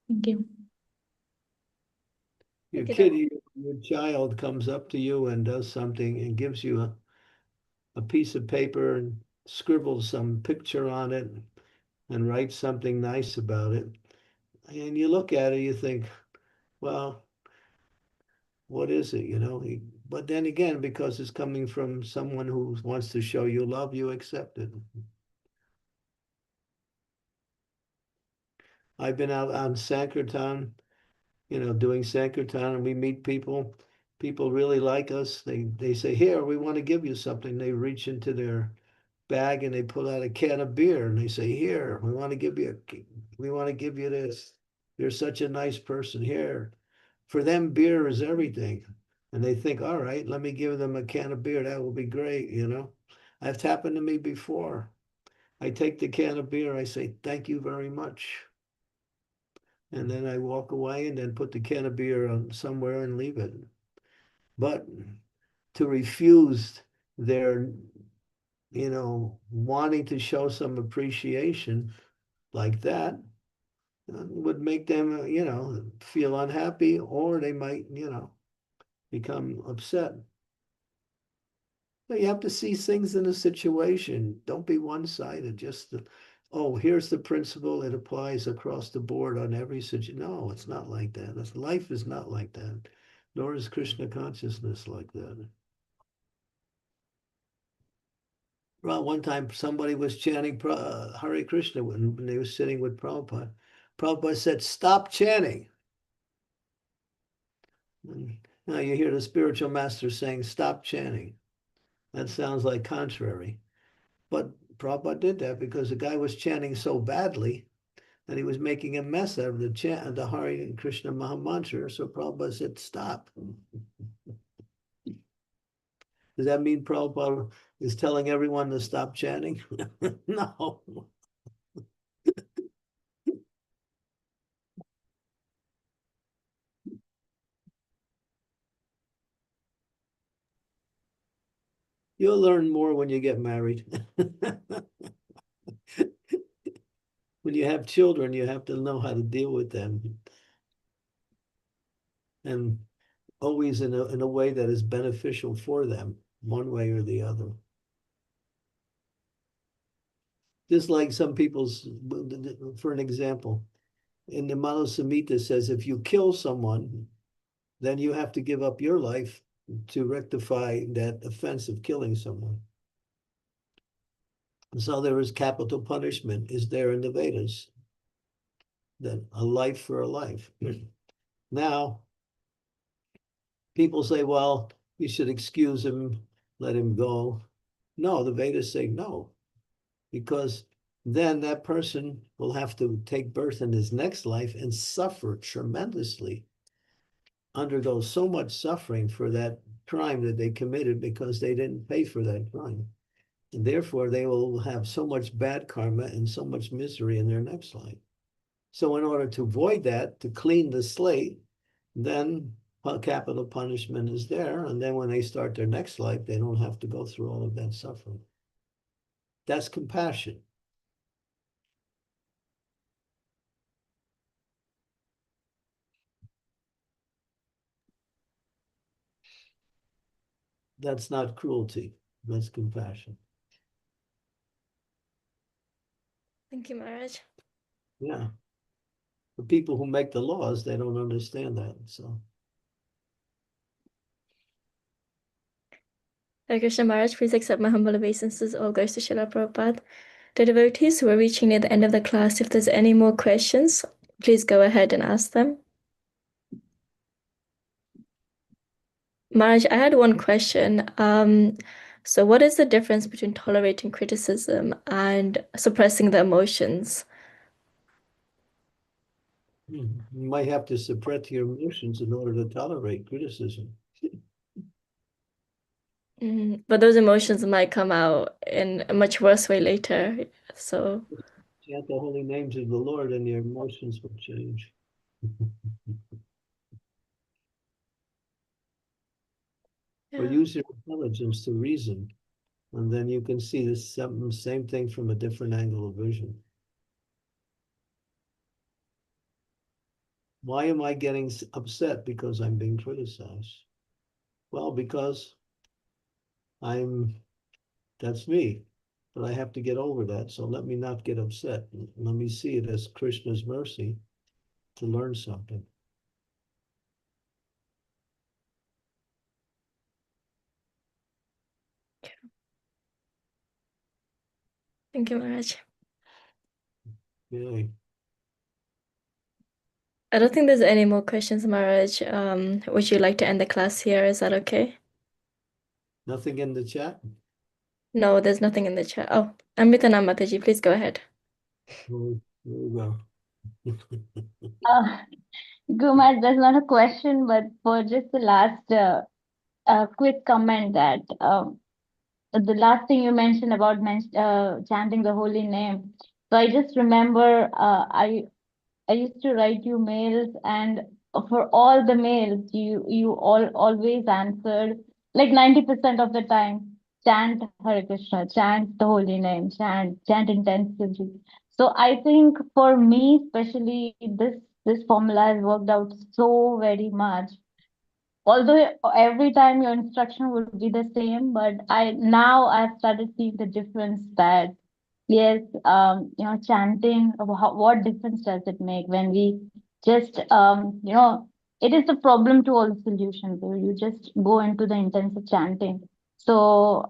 Thank you. Your Thank you, kid, your child comes up to you and does something and gives you a piece of paper and scribbles some picture on it and writes something nice about it. And you look at it, you think, well, what is it, But then again, because it's coming from someone who wants to show you love, you accept it. I've been out on Sankirtan, doing Sankirtan, and we meet people. People really like us. They say, here, we want to give you something. They reach into their bag and they pull out a can of beer and they say, here, we want to give you this. They're such a nice person here. For them, beer is everything. And they think, all right, let me give them a can of beer. That will be great, you know. That's happened to me before. I take the can of beer, I say, thank you very much. And then I walk away and then put the can of beer on somewhere and leave it. But to refuse their, wanting to show some appreciation like that would make them, feel unhappy, or they might, become upset. But you have to see things in a situation. Don't be one-sided. Just oh, here's the principle. It applies across the board on every situation. No, it's not like that. Life is not like that. Nor is Krishna consciousness like that. Well, one time somebody was chanting Hare Krishna when they were sitting with Prabhupada. Prabhupada said, stop chanting. And now you hear the spiritual master saying, stop chanting. That sounds like contrary. But Prabhupada did that because the guy was chanting so badly that he was making a mess out of the chant of the Hare Krishna Maha Mantra. So Prabhupada said, stop. Does that mean Prabhupada is telling everyone to stop chanting? No. You'll learn more when you get married. When you have children, you have to know how to deal with them. And always in a way that is beneficial for them, one way or the other. Just like some people's, for an example, in the Manu Samhita says, if you kill someone, then you have to give up your life to rectify that offense of killing someone. So there is capital punishment, is there in the Vedas, that a life for a life. Now, people say, well, you should excuse him, let him go. No, the Vedas say no, because then that person will have to take birth in his next life and suffer tremendously, undergo so much suffering for that crime that they committed because they didn't pay for that crime. And therefore, they will have so much bad karma and so much misery in their next life. So in order to avoid that, to clean the slate, then capital punishment is there. And then when they start their next life, they don't have to go through all of that suffering. That's compassion. That's not cruelty. That's compassion. Thank you, Maharaj. Yeah. The people who make the laws, they don't understand that. So Hare Krishna Maharaj, please accept my humble obeisances. All goes to Srila Prabhupada. The devotees who are reaching near the end of the class, if there's any more questions, please go ahead and ask them. Maharaj, I had one question. So what is the difference between tolerating criticism and suppressing the emotions? you might have to suppress your emotions in order to tolerate criticism. But those emotions might come out in a much worse way later. So Chant the holy names of the Lord and your emotions will change. Or use your intelligence to reason, and then you can see the same thing from a different angle of vision. Why am I getting upset because I'm being criticized? Well, because that's me, but I have to get over that. So let me not get upset. Let me see it as Krishna's mercy to learn something. thank you, Maharaj. Yay. I don't think there's any more questions, Maharaj. Would you like to end the class here? Is that okay? Nothing in the chat? No, there's nothing in the chat. Oh, Amrita Mataji, please go ahead. There we go. Guru Maharaj, that's not a question, but for just the last quick comment that the last thing you mentioned about chanting the holy name. So I just remember I used to write you mails, and for all the mails, you always answered like 90% of the time. Chant Hare Krishna, chant the holy name, chant intensively. So I think for me, especially this formula has worked out so very much. Although every time your instruction would be the same, but I've started seeing the difference that yes, chanting, what difference does it make when we just, it is the problem to all the solutions. So you just go into the intensive chanting. So,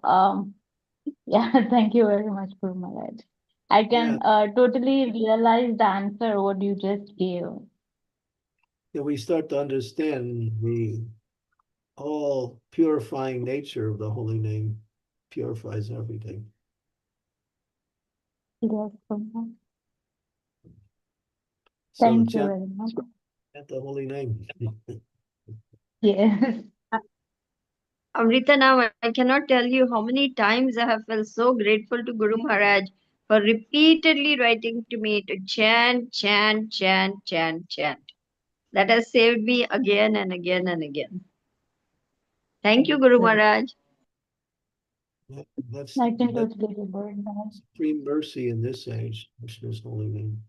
yeah, thank you very much, Guru Maharaj. I can totally realize the answer what you just gave. Yeah, we start to understand the all purifying nature of the holy name purifies everything. Yes, Guru Maharaj. So Thank you chant, very much. chant the holy name. Yes. Amrita, now I cannot tell you how many times I have felt so grateful to Guru Maharaj for repeatedly writing to me to chant, chant, chant, chant, chant. That has saved me again and again and again. Thank you, Guru Maharaj. That's I can totally relate. supreme mercy in this age, Krishna's holy name.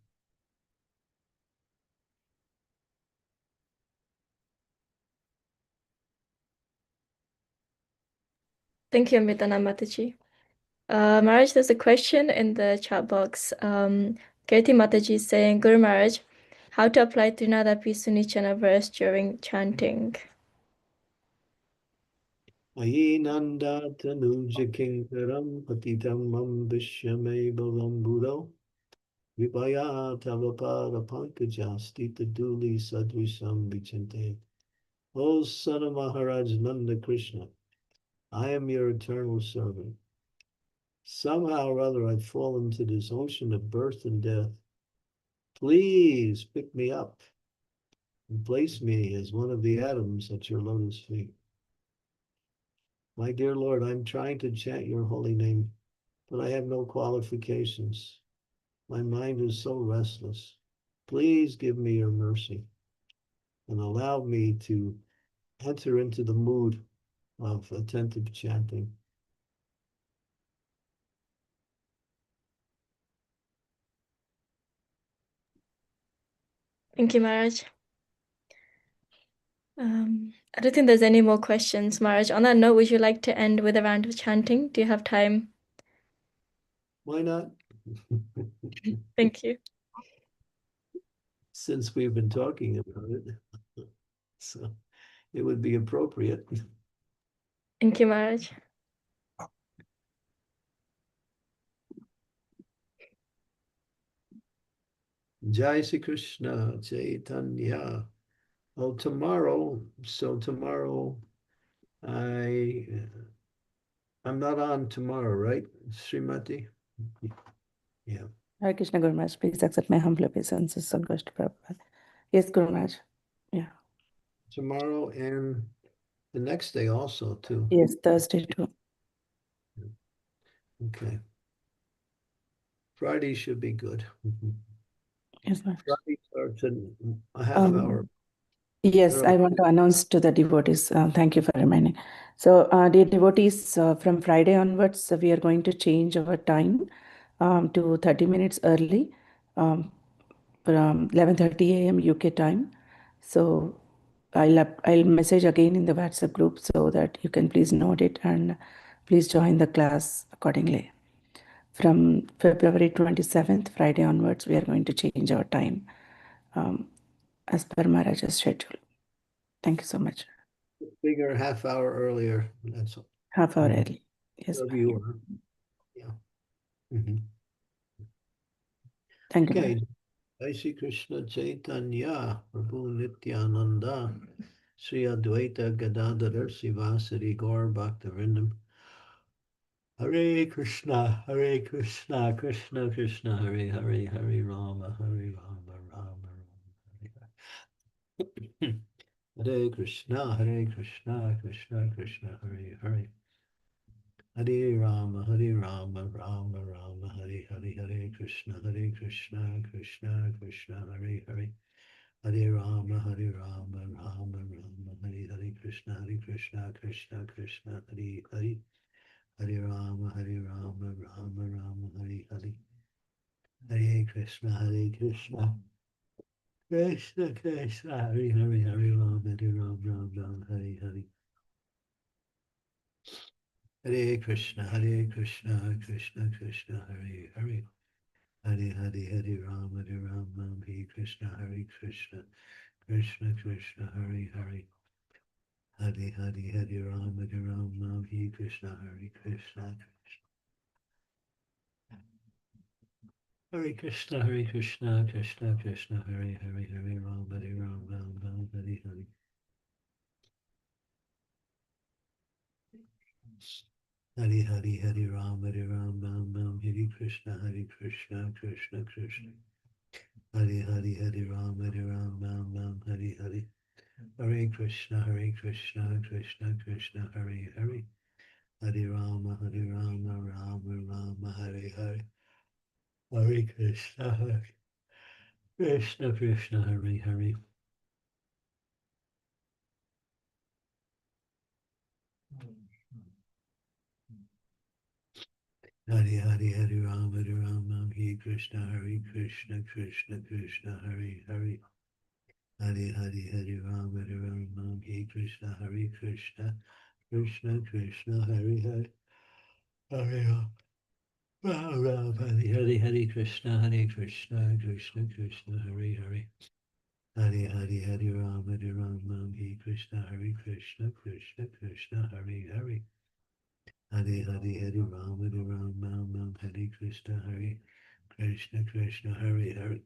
Thank you, Amritana Mataji. Maharaj, there's a question in the chat box. Kirti Mataji is saying, Guru Maharaj, how to apply Trinadapi Sunichana verse during chanting? Ayinanda tanuja kinkaram patitam mam vishyame bhavambudo vipaya tavapada pankajasti taduli sadvisam vichante. O son of Maharaj Nanda Krishna, I am your eternal servant. Somehow or other I've fallen into this ocean of birth and death. Please pick me up and place me as one of the atoms at your lotus feet. My dear Lord, I'm trying to chant your holy name, but I have no qualifications. My mind is so restless. Please give me your mercy and allow me to enter into the mood of attentive chanting. Thank you, Maharaj. I don't think there's any more questions, Maharaj. On that note, would you like to end with a round of chanting? Do you have time? Why not? Thank you. Since we've been talking about it, so it would be appropriate. Thank you, Maharaj. Jai Sri Krishna Chaitanya. Oh, tomorrow. So tomorrow, I'm not on tomorrow, right, Srimati? Yeah. Hare Krishna Guru Maharaj, please accept my humble obeisances on Ghost Prabhupada. Yes, Guru Maharaj. Yeah. Tomorrow and the next day also too. Yes, Thursday too. Okay. Friday should be good. Yes, Maharaj. Friday starts in a half hour. Yes, I early. want to announce to the devotees. Thank you for reminding. So, dear devotees, from Friday onwards, we are going to change our time to 30 minutes early, from 11:30 a.m. UK time. So, I'll message again in the WhatsApp group so that you can please note it and please join the class accordingly. From February 27th, Friday onwards, we are going to change our time as per Maharaj's schedule. Thank you so much. Figure half hour earlier. That's all. Half hour early. Yes. Wherever you are. Yeah. Thank you. Okay. Maharaj. Jai Shri Krishna Chaitanya Prabhu Nityananda Sri Advaita Gadadhar Sivasari Gaur Bhaktivinoda Hare Krishna, Krishna Krishna, Hare Hare, Hare Rama, Rama Hare Krishna, Krishna Krishna, Hare Hare. Hare Rama, Rama Rama, Hare Hare, Hare Krishna, Krishna Krishna, Hare Hare. Hare Rama, Rama Rama, Hare Hare Krishna, Krishna Krishna, Hare Hare. Hare Rama, Rama Rama, Hare Hare. Hare Krishna, Krishna Krishna, Hare Hare, Hare Rama, Rama, Hare Hare. Hare Krishna, Krishna Krishna, Hare Hare. Hare Hare Rama, Hare Krishna, Krishna Krishna, Hare Hare. Hare Hare Rama, Hare Krishna, Krishna Hare Krishna, Krishna Krishna, Hare Hare Rama, Hare Hare. Hare Hare Rama, Hare Krishna, Krishna Krishna. Hare Hare Rama, Hare Hare. Hare Krishna, Krishna Krishna, Hare Hare. Hare Rama, Rama, Hare Hare. Hare Krishna, Krishna, Hare Hare. Hare Rama, Hare Krishna, Krishna Krishna, Hare Hare. Hare Rama, Hare Krishna, Krishna Krishna, Hare Hare. Hare Rama, Hare Krishna, Krishna Krishna, Hare Hare. Hare Rama, Hare Krishna, Krishna Krishna, Hare Hare. Hare Rama, Hare Krishna, Krishna, Hare Hare.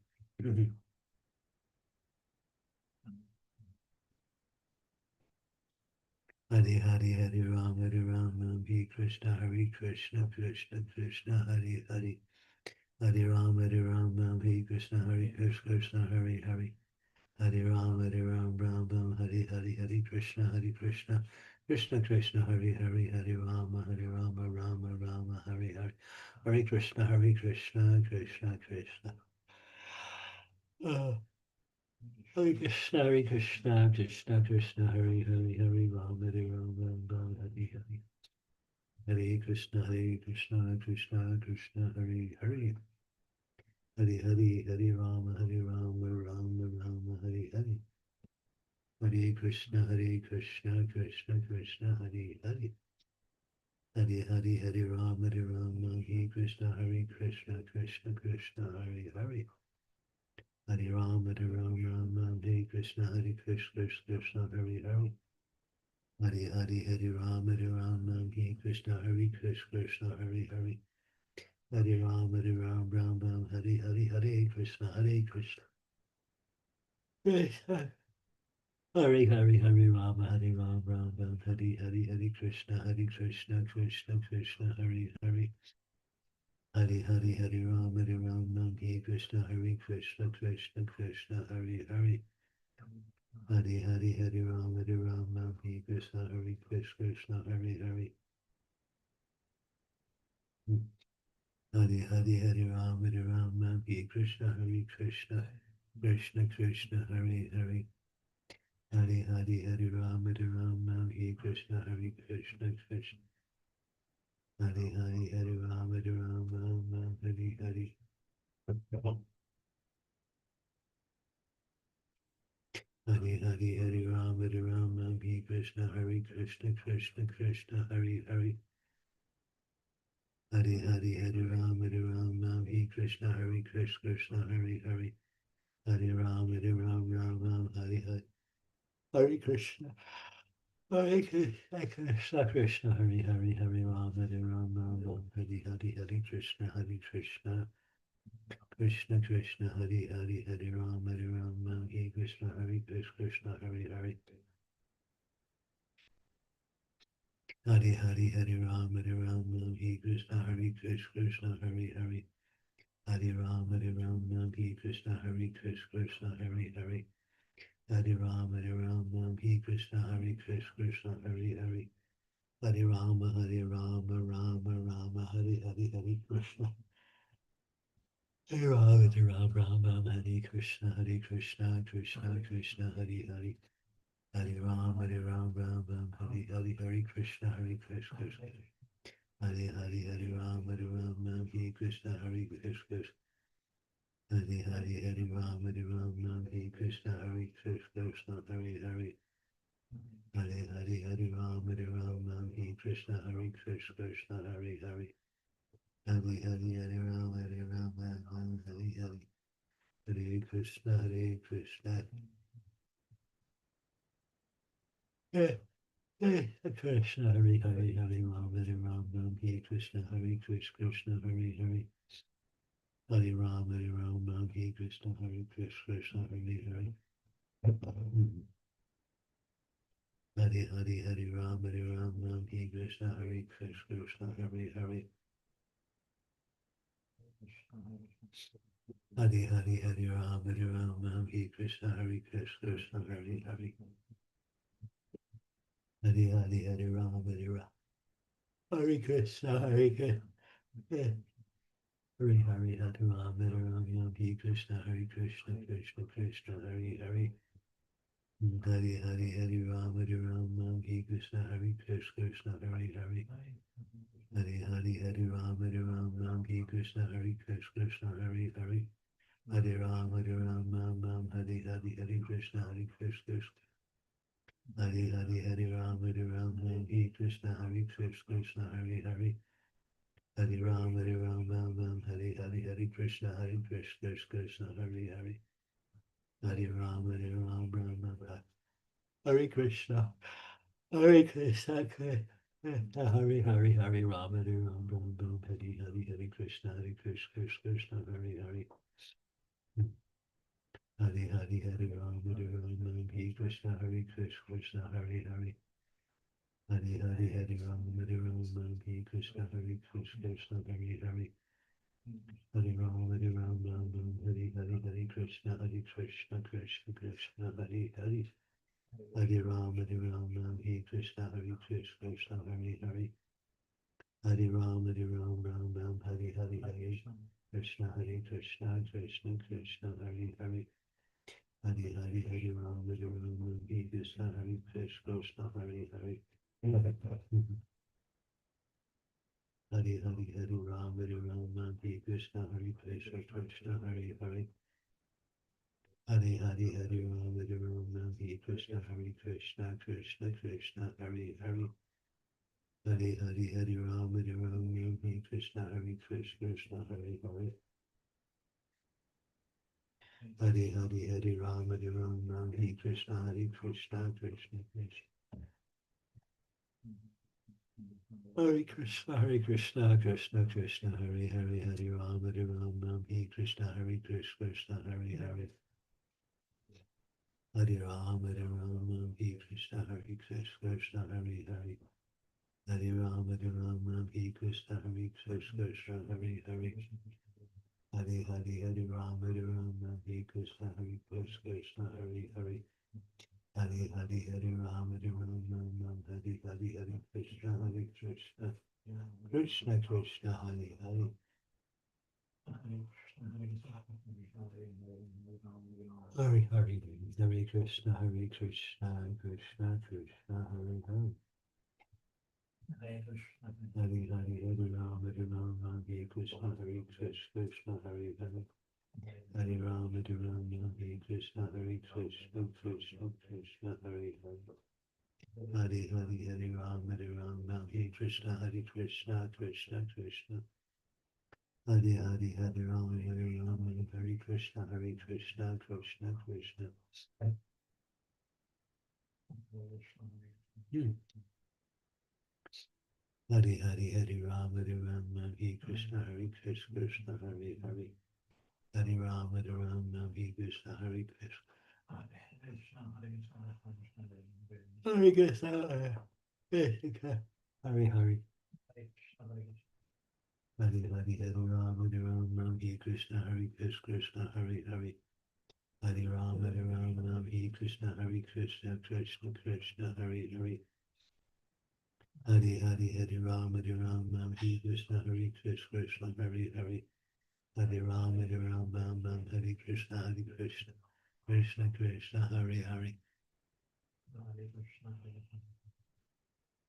Hare Rama, Hare Krishna, Krishna Krishna, Hare Hare. Hare Rama, Hare Krishna, Krishna, Hare Hare. Hare Rama, Hare Hare Krishna, Krishna Krishna, Hare Hare. Hare Rama, Rama, Hare Hare. Hare Krishna, Krishna Krishna. Hare Krishna, Krishna Krishna, Hare Hare. Hare Rama, Rama, Hare Hare. Hare Krishna, Krishna Krishna, Hare Hare. Hare Rama, Rama, Hare Hare. Hare Krishna, Krishna Krishna, Hare Hare. Hare Rama, Hare Krishna, Krishna Krishna, Hare Hare. Hare Rama, Hare Krishna, Krishna, Hare Hare. Hare Rama, Hare Krishna, Krishna, Hare Hare. Hare Rama, Hare Hare Krishna, Krishna. Krishna. Hare Rama, Hare Rama, Hare Krishna, Krishna Krishna, Hare Hare. Hare Rama, Hare Krishna, Krishna Krishna, Hare Hare. Hare Rama, Hare Krishna, Krishna, Hare Hare. Hare Rama, Hare Krishna, Krishna Krishna, Hare Hare. Hare Rama, Hare Krishna, Krishna Krishna. Hare Rama, Hare Hare. Hare Rama, Hare Krishna, Krishna Krishna, Hare Hare. Hare Rama, Hare Krishna, Krishna, Hare Hare. Hare Rama, Hare Hare. Hare Krishna. Hare Krishna, Krishna Krishna, Hare Hare. Hare Rama, Hare Hare. Hare Krishna, Krishna. Krishna Krishna, Hare Hare. Hare Rama, Hare Krishna, Krishna, Hare Hare. Hare Rama, Hare Krishna, Krishna, Hare Hare. Hare Rama, Hare Krishna, Krishna, Hare Hare. Hare Ram, Hare Krishna, Krishna, Hare Hare. Hare Rama, Rama Rama, Hare Hare, Hare Krishna. Hare Rama, Rama, Hare Krishna, Krishna, Krishna, Hare Hare. Hare Rama, Rama, Hare Hare, Hare Krishna, Krishna. Hare Hare, Hare Rama, Hare Krishna, Krishna. Hare Hare, Hare Rama, Hare Krishna, Krishna, Hare Hare. Hare Hare, Hare Rama, Hare Krishna, Krishna, Hare Hare. Hare Hare, Hare Rama, Hare Hare. Hare Krishna, Krishna. Hare Krishna, Hare Hare, Hare Rama, Hare Krishna, Krishna, Hare Hare. Hare Rama, Hare Krishna, Krishna, Hare Hare. Hare Hare, Hare Rama, Hare Krishna, Krishna, Hare Hare. Hare Hare, Hare Rama, Hare Krishna, Krishna, Hare Hare. Hare Hare, Hare Rama, Hare Krishna, Krishna. Hare Hare, Hare Rama, Hare Krishna, Krishna, Krishna, Hare Hare. Hare Hare, Hare Rama, Hare Krishna, Krishna, Hare Hare. Hare Hare, Hare Rama, Hare Krishna, Krishna, Hare Hare. Hare Rama, Hare Hare, Hare Krishna, Krishna. Hare Hare, Hare Rama, Hare Krishna, Krishna, Hare Hare. Hare Rama, Hare Hare, Hare Krishna, Krishna, Hare Hare. Hare Rama, Hare Krishna, Krishna, Hare Hare, Hare Rama, Hare Hare Krishna, Krishna, Hare Hare. Hare Hare, Hare Rama, Hare Krishna, Krishna, Hare Hare. Hare Hare, Hare Rama, Hare Krishna, Krishna, Hare Hare. Hare Rama, Hare Hare Krishna, Krishna, Krishna, Hare Hare. Hare Rama, Hare Krishna, Krishna, Hare Hare. Hare Rama, Hare Hare Krishna, Krishna, Krishna, Hare Hare. Hare Hare, Hare Rama, Krishna, Krishna, Hare Hare. Hare Hare, Hare Rama, Krishna, Krishna, Hare Hare. Hare Hare, Hare Rama, Krishna, Krishna, Krishna, Hare Hare. Hare Hare, Hare Rama, Krishna, Krishna, Hare Hare. Hare Hare, Hare Rama, Krishna, Krishna, Krishna, Hare Krishna, Krishna, Krishna, Hare Hare, Hare Rama, Krishna, Krishna, Hare Hare. Hare Rama, Krishna, Krishna, Hare Hare. Hare Rama, Krishna, Krishna, Hare Hare. Hare Hare, Hare Rama, Krishna, Krishna, Hare Hare. Hare Hare, Hare Rama, Hare Hare Krishna, Krishna, Krishna, Krishna, Hare Hare. Hare Hare, Hare Krishna, Krishna, Krishna, Hare Hare. Hare Hare, Hare Rama, Hare Krishna, Krishna, Hare Hare. Hare Rama, Hare Krishna, Krishna, Krishna, Hare Hare. Hare Hare, Hare Rama, Hare Krishna, Krishna, Krishna. Hare Hare, Hare Rama, Hare Krishna, Krishna, Krishna. Hare Hare, Hare Rama, Hare Krishna, Krishna, Hare Hare. Hare Rama, Hare Krishna, Krishna. Hare Krishna, Krishna, Hare Hare. Hare Hare, Hare Rama, Hare Krishna, Krishna, Hare Hare. Hare Ram, Hare Krishna, Krishna Krishna, Hare Hare. Hare Hare, Hare Ram, Hare Krishna, Krishna Hare Hare. Hare Ram, Hare Krishna, Krishna Krishna, Hare Hare.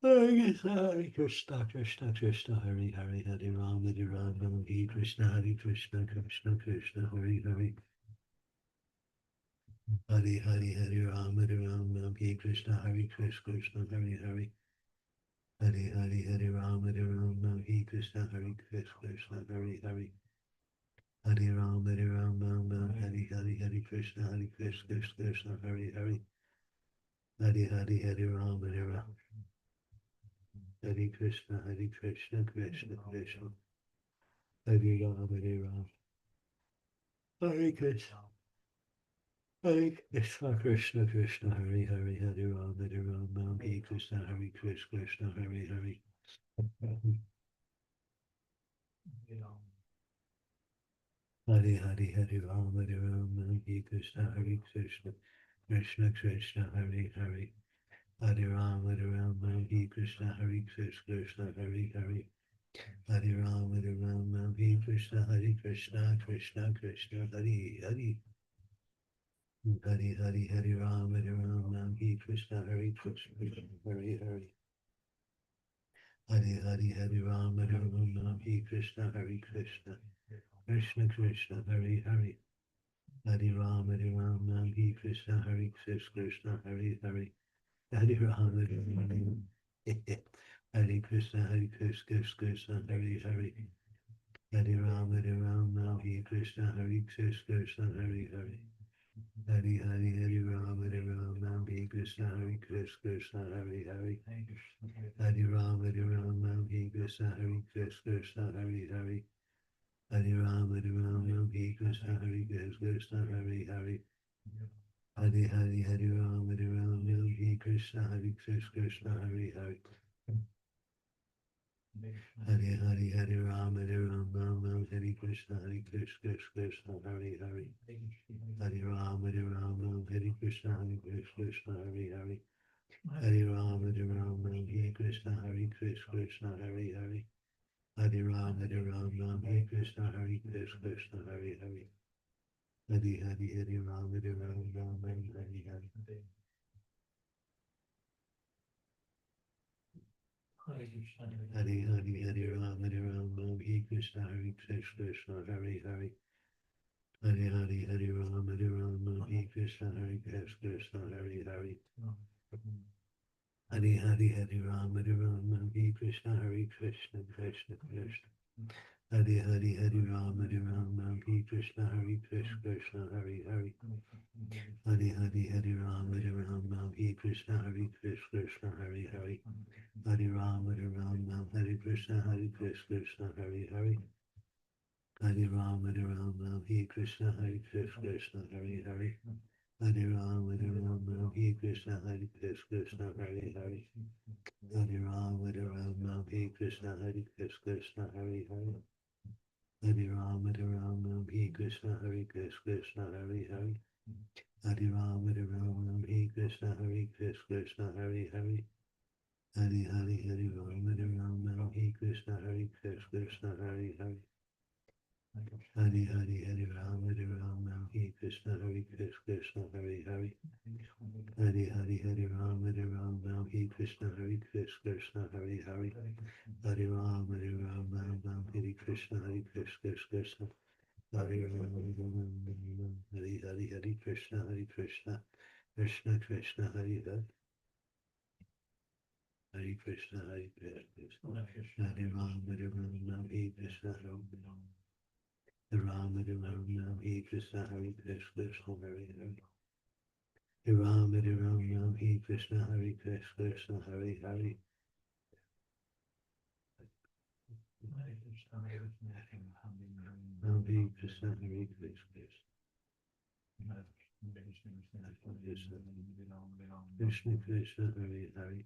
Hare Krishna, Krishna Krishna, Hare Hare. Hare Ram, Hare Krishna, Krishna Krishna, Hare Hare. Hare Hare, Hare Ram, Hare Krishna, Krishna Hare Hare. Hare Hare, Hare Ram, Hare Krishna, Krishna Hare Hare. Hare Ram, Hare Hare Krishna, Krishna Hare Hare. Hare Hare, Hare Ram, Hare Krishna, Krishna Krishna, Hare Ram, Hare Krishna. Hare Krishna, Krishna Krishna, Hare Hare, Hare Ram, Hare Krishna, Krishna Hare Hare. Hare Hare, Hare Ram, Hare Krishna, Krishna Krishna, Hare Hare. Hare Ram, Hare Krishna, Krishna Hare Hare. Hare Ram, Hare Krishna, Krishna Krishna, Hare Hare. Hare Hare, Hare Ram, Hare Krishna, Krishna Hare Hare. Hare Hare, Hare Ram, Hare Krishna, Krishna Krishna Krishna, Hare Hare. Hare Ram, Hare Krishna, Krishna Hare Hare. Hare Ram, Hare Hare Krishna, Krishna Hare Hare. Hare Ram, Hare Krishna, Krishna Hare Hare. Hare Hare, Hare Ram, Hare Krishna, Krishna Hare Hare. Hare Ram, Hare Krishna, Krishna Hare Hare. Hare Ram, Hare Krishna, Krishna Hare Hare. Hare Hare, Hare Ram, Hare Krishna, Krishna Hare Hare. Hare Hare, Hare Ram, Hare Krishna, Krishna Hare Hare. Hare Ram, Hare Krishna, Krishna Hare Hare. Hare Ram, Hare Krishna, Krishna Hare Hare. Hare Ram, Hare Krishna, Krishna Hare Hare. Hare Hare, Hare Ram, Hare Hare. Hare Hare, Hare Ram, Krishna, Krishna Hare Hare. Hare Hare, Hare Ram, Krishna, Krishna Hare Hare. Hare Hare, Hare Ram, Krishna, Krishna Krishna. Hare Hare, Hare Ram, Krishna, Krishna Hare Hare. Hare Hare, Hare Ram, Krishna, Krishna Hare Hare. Hare Ram, Hare Krishna, Krishna Hare Hare. Hare Ram, Krishna, Krishna Hare Hare. Hare Ram, Krishna, Krishna Hare Hare. Hare Ram, Krishna, Krishna Hare Hare. Hare Ram, Krishna, Krishna Hare Hare. Hare Ram, Krishna, Krishna Hare Hare. Hare Hare, Hare Ram, Krishna, Krishna Hare Hare. Hare Hare, Hare Ram, Krishna, Krishna Hare Hare. Hare Hare, Hare Ram, Krishna, Krishna Hare Hare. Hare Ram, Hare Krishna, Krishna. Hare Ram, Hare Hare, Hare Krishna, Krishna Krishna Hare Hare. Hare Krishna, Krishna. Hare Ram, Hare Krishna. Hare Ram, Hare Krishna, Krishna Hare Hare. Hare Ram, Hare Krishna, Krishna Hare Hare. Hare Krishna, Hare Krishna, Krishna Krishna Hare Hare.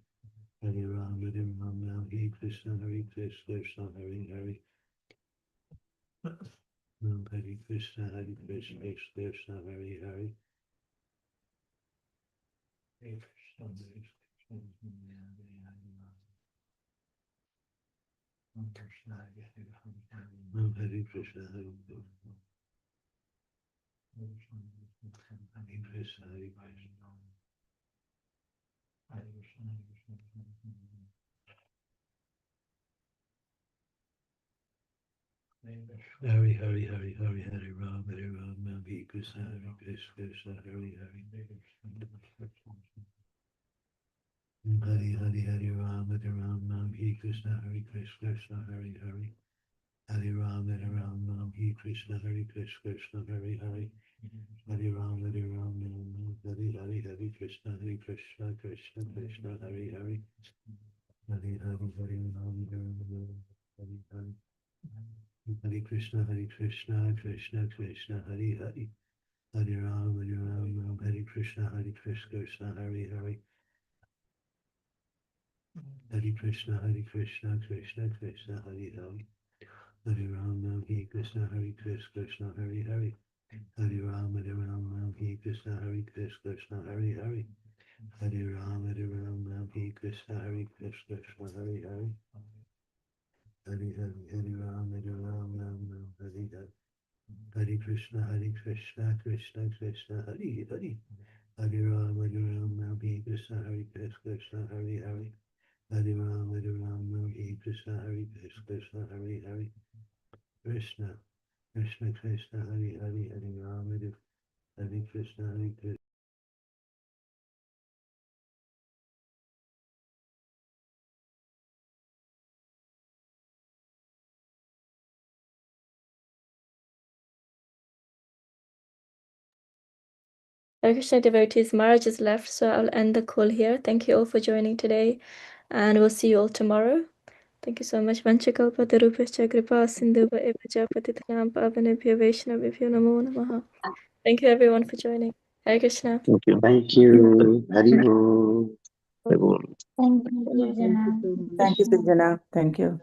Hare Ram, Hare Krishna, Krishna Hare Hare. Om Hare Krishna, Hare Krishna, Krishna Hare Hare. Hare Krishna, Hare Krishna, Om Krishna, Hare Hare. Om Hare Krishna, Hare Krishna. Hare Krishna, Hare Krishna. Hare Krishna, Hare Krishna. Hare Hare Hare Hare Hare Ram, Hare Ram, Hare Krishna, Hare Krishna, Krishna Hare Hare. Hare Hare Hare Ram, Hare Ram, Hare Krishna, Hare Krishna, Krishna Hare Hare. Hare Ram, Hare Ram, Hare Krishna, Hare Krishna, Krishna Hare Hare. Hare Ram, Hare Ram, Hare Hare, Hare Krishna, Hare Krishna, Krishna Krishna Hare Hare. Hare Hare Hare Ram, Hare Ram, Hare Hare. Hare Krishna, Krishna Krishna Hare Hare. Hare Ram, Hare Krishna, Krishna Hare Hare. Hare Krishna, Krishna Krishna Hare Hare. Hare Ram, Hare Krishna, Krishna Hare Hare. Hare Ram, Hare Krishna, Krishna Hare Hare. Hare Ram, Hare Krishna, Krishna Hare Hare. Hare Hare Ram, Hare Ram, Hare Hare. Hare Krishna, Krishna Krishna Hare Hare. Hare Ram, Hare Krishna, Krishna Hare Hare. Hare Ram, Hare Krishna, Krishna Hare Hare. Krishna, Krishna Krishna Hare Hare. Hare Ram, Hare Krishna, Krishna. Hare Krishna devotees, Maharaj is left, so I'll end the call here. Thank you all for joining today, and we'll see you all tomorrow. Thank you so much. Vanchakalpatarupascha kripa sindhuva evacha patitanam pavanebhyo vaishnavibhyo namo namaha. Thank you everyone for joining. Hare Krishna. Thank you. Thank you. Hari Om. Thank you, Srijana. Thank you, Srijana. Thank you.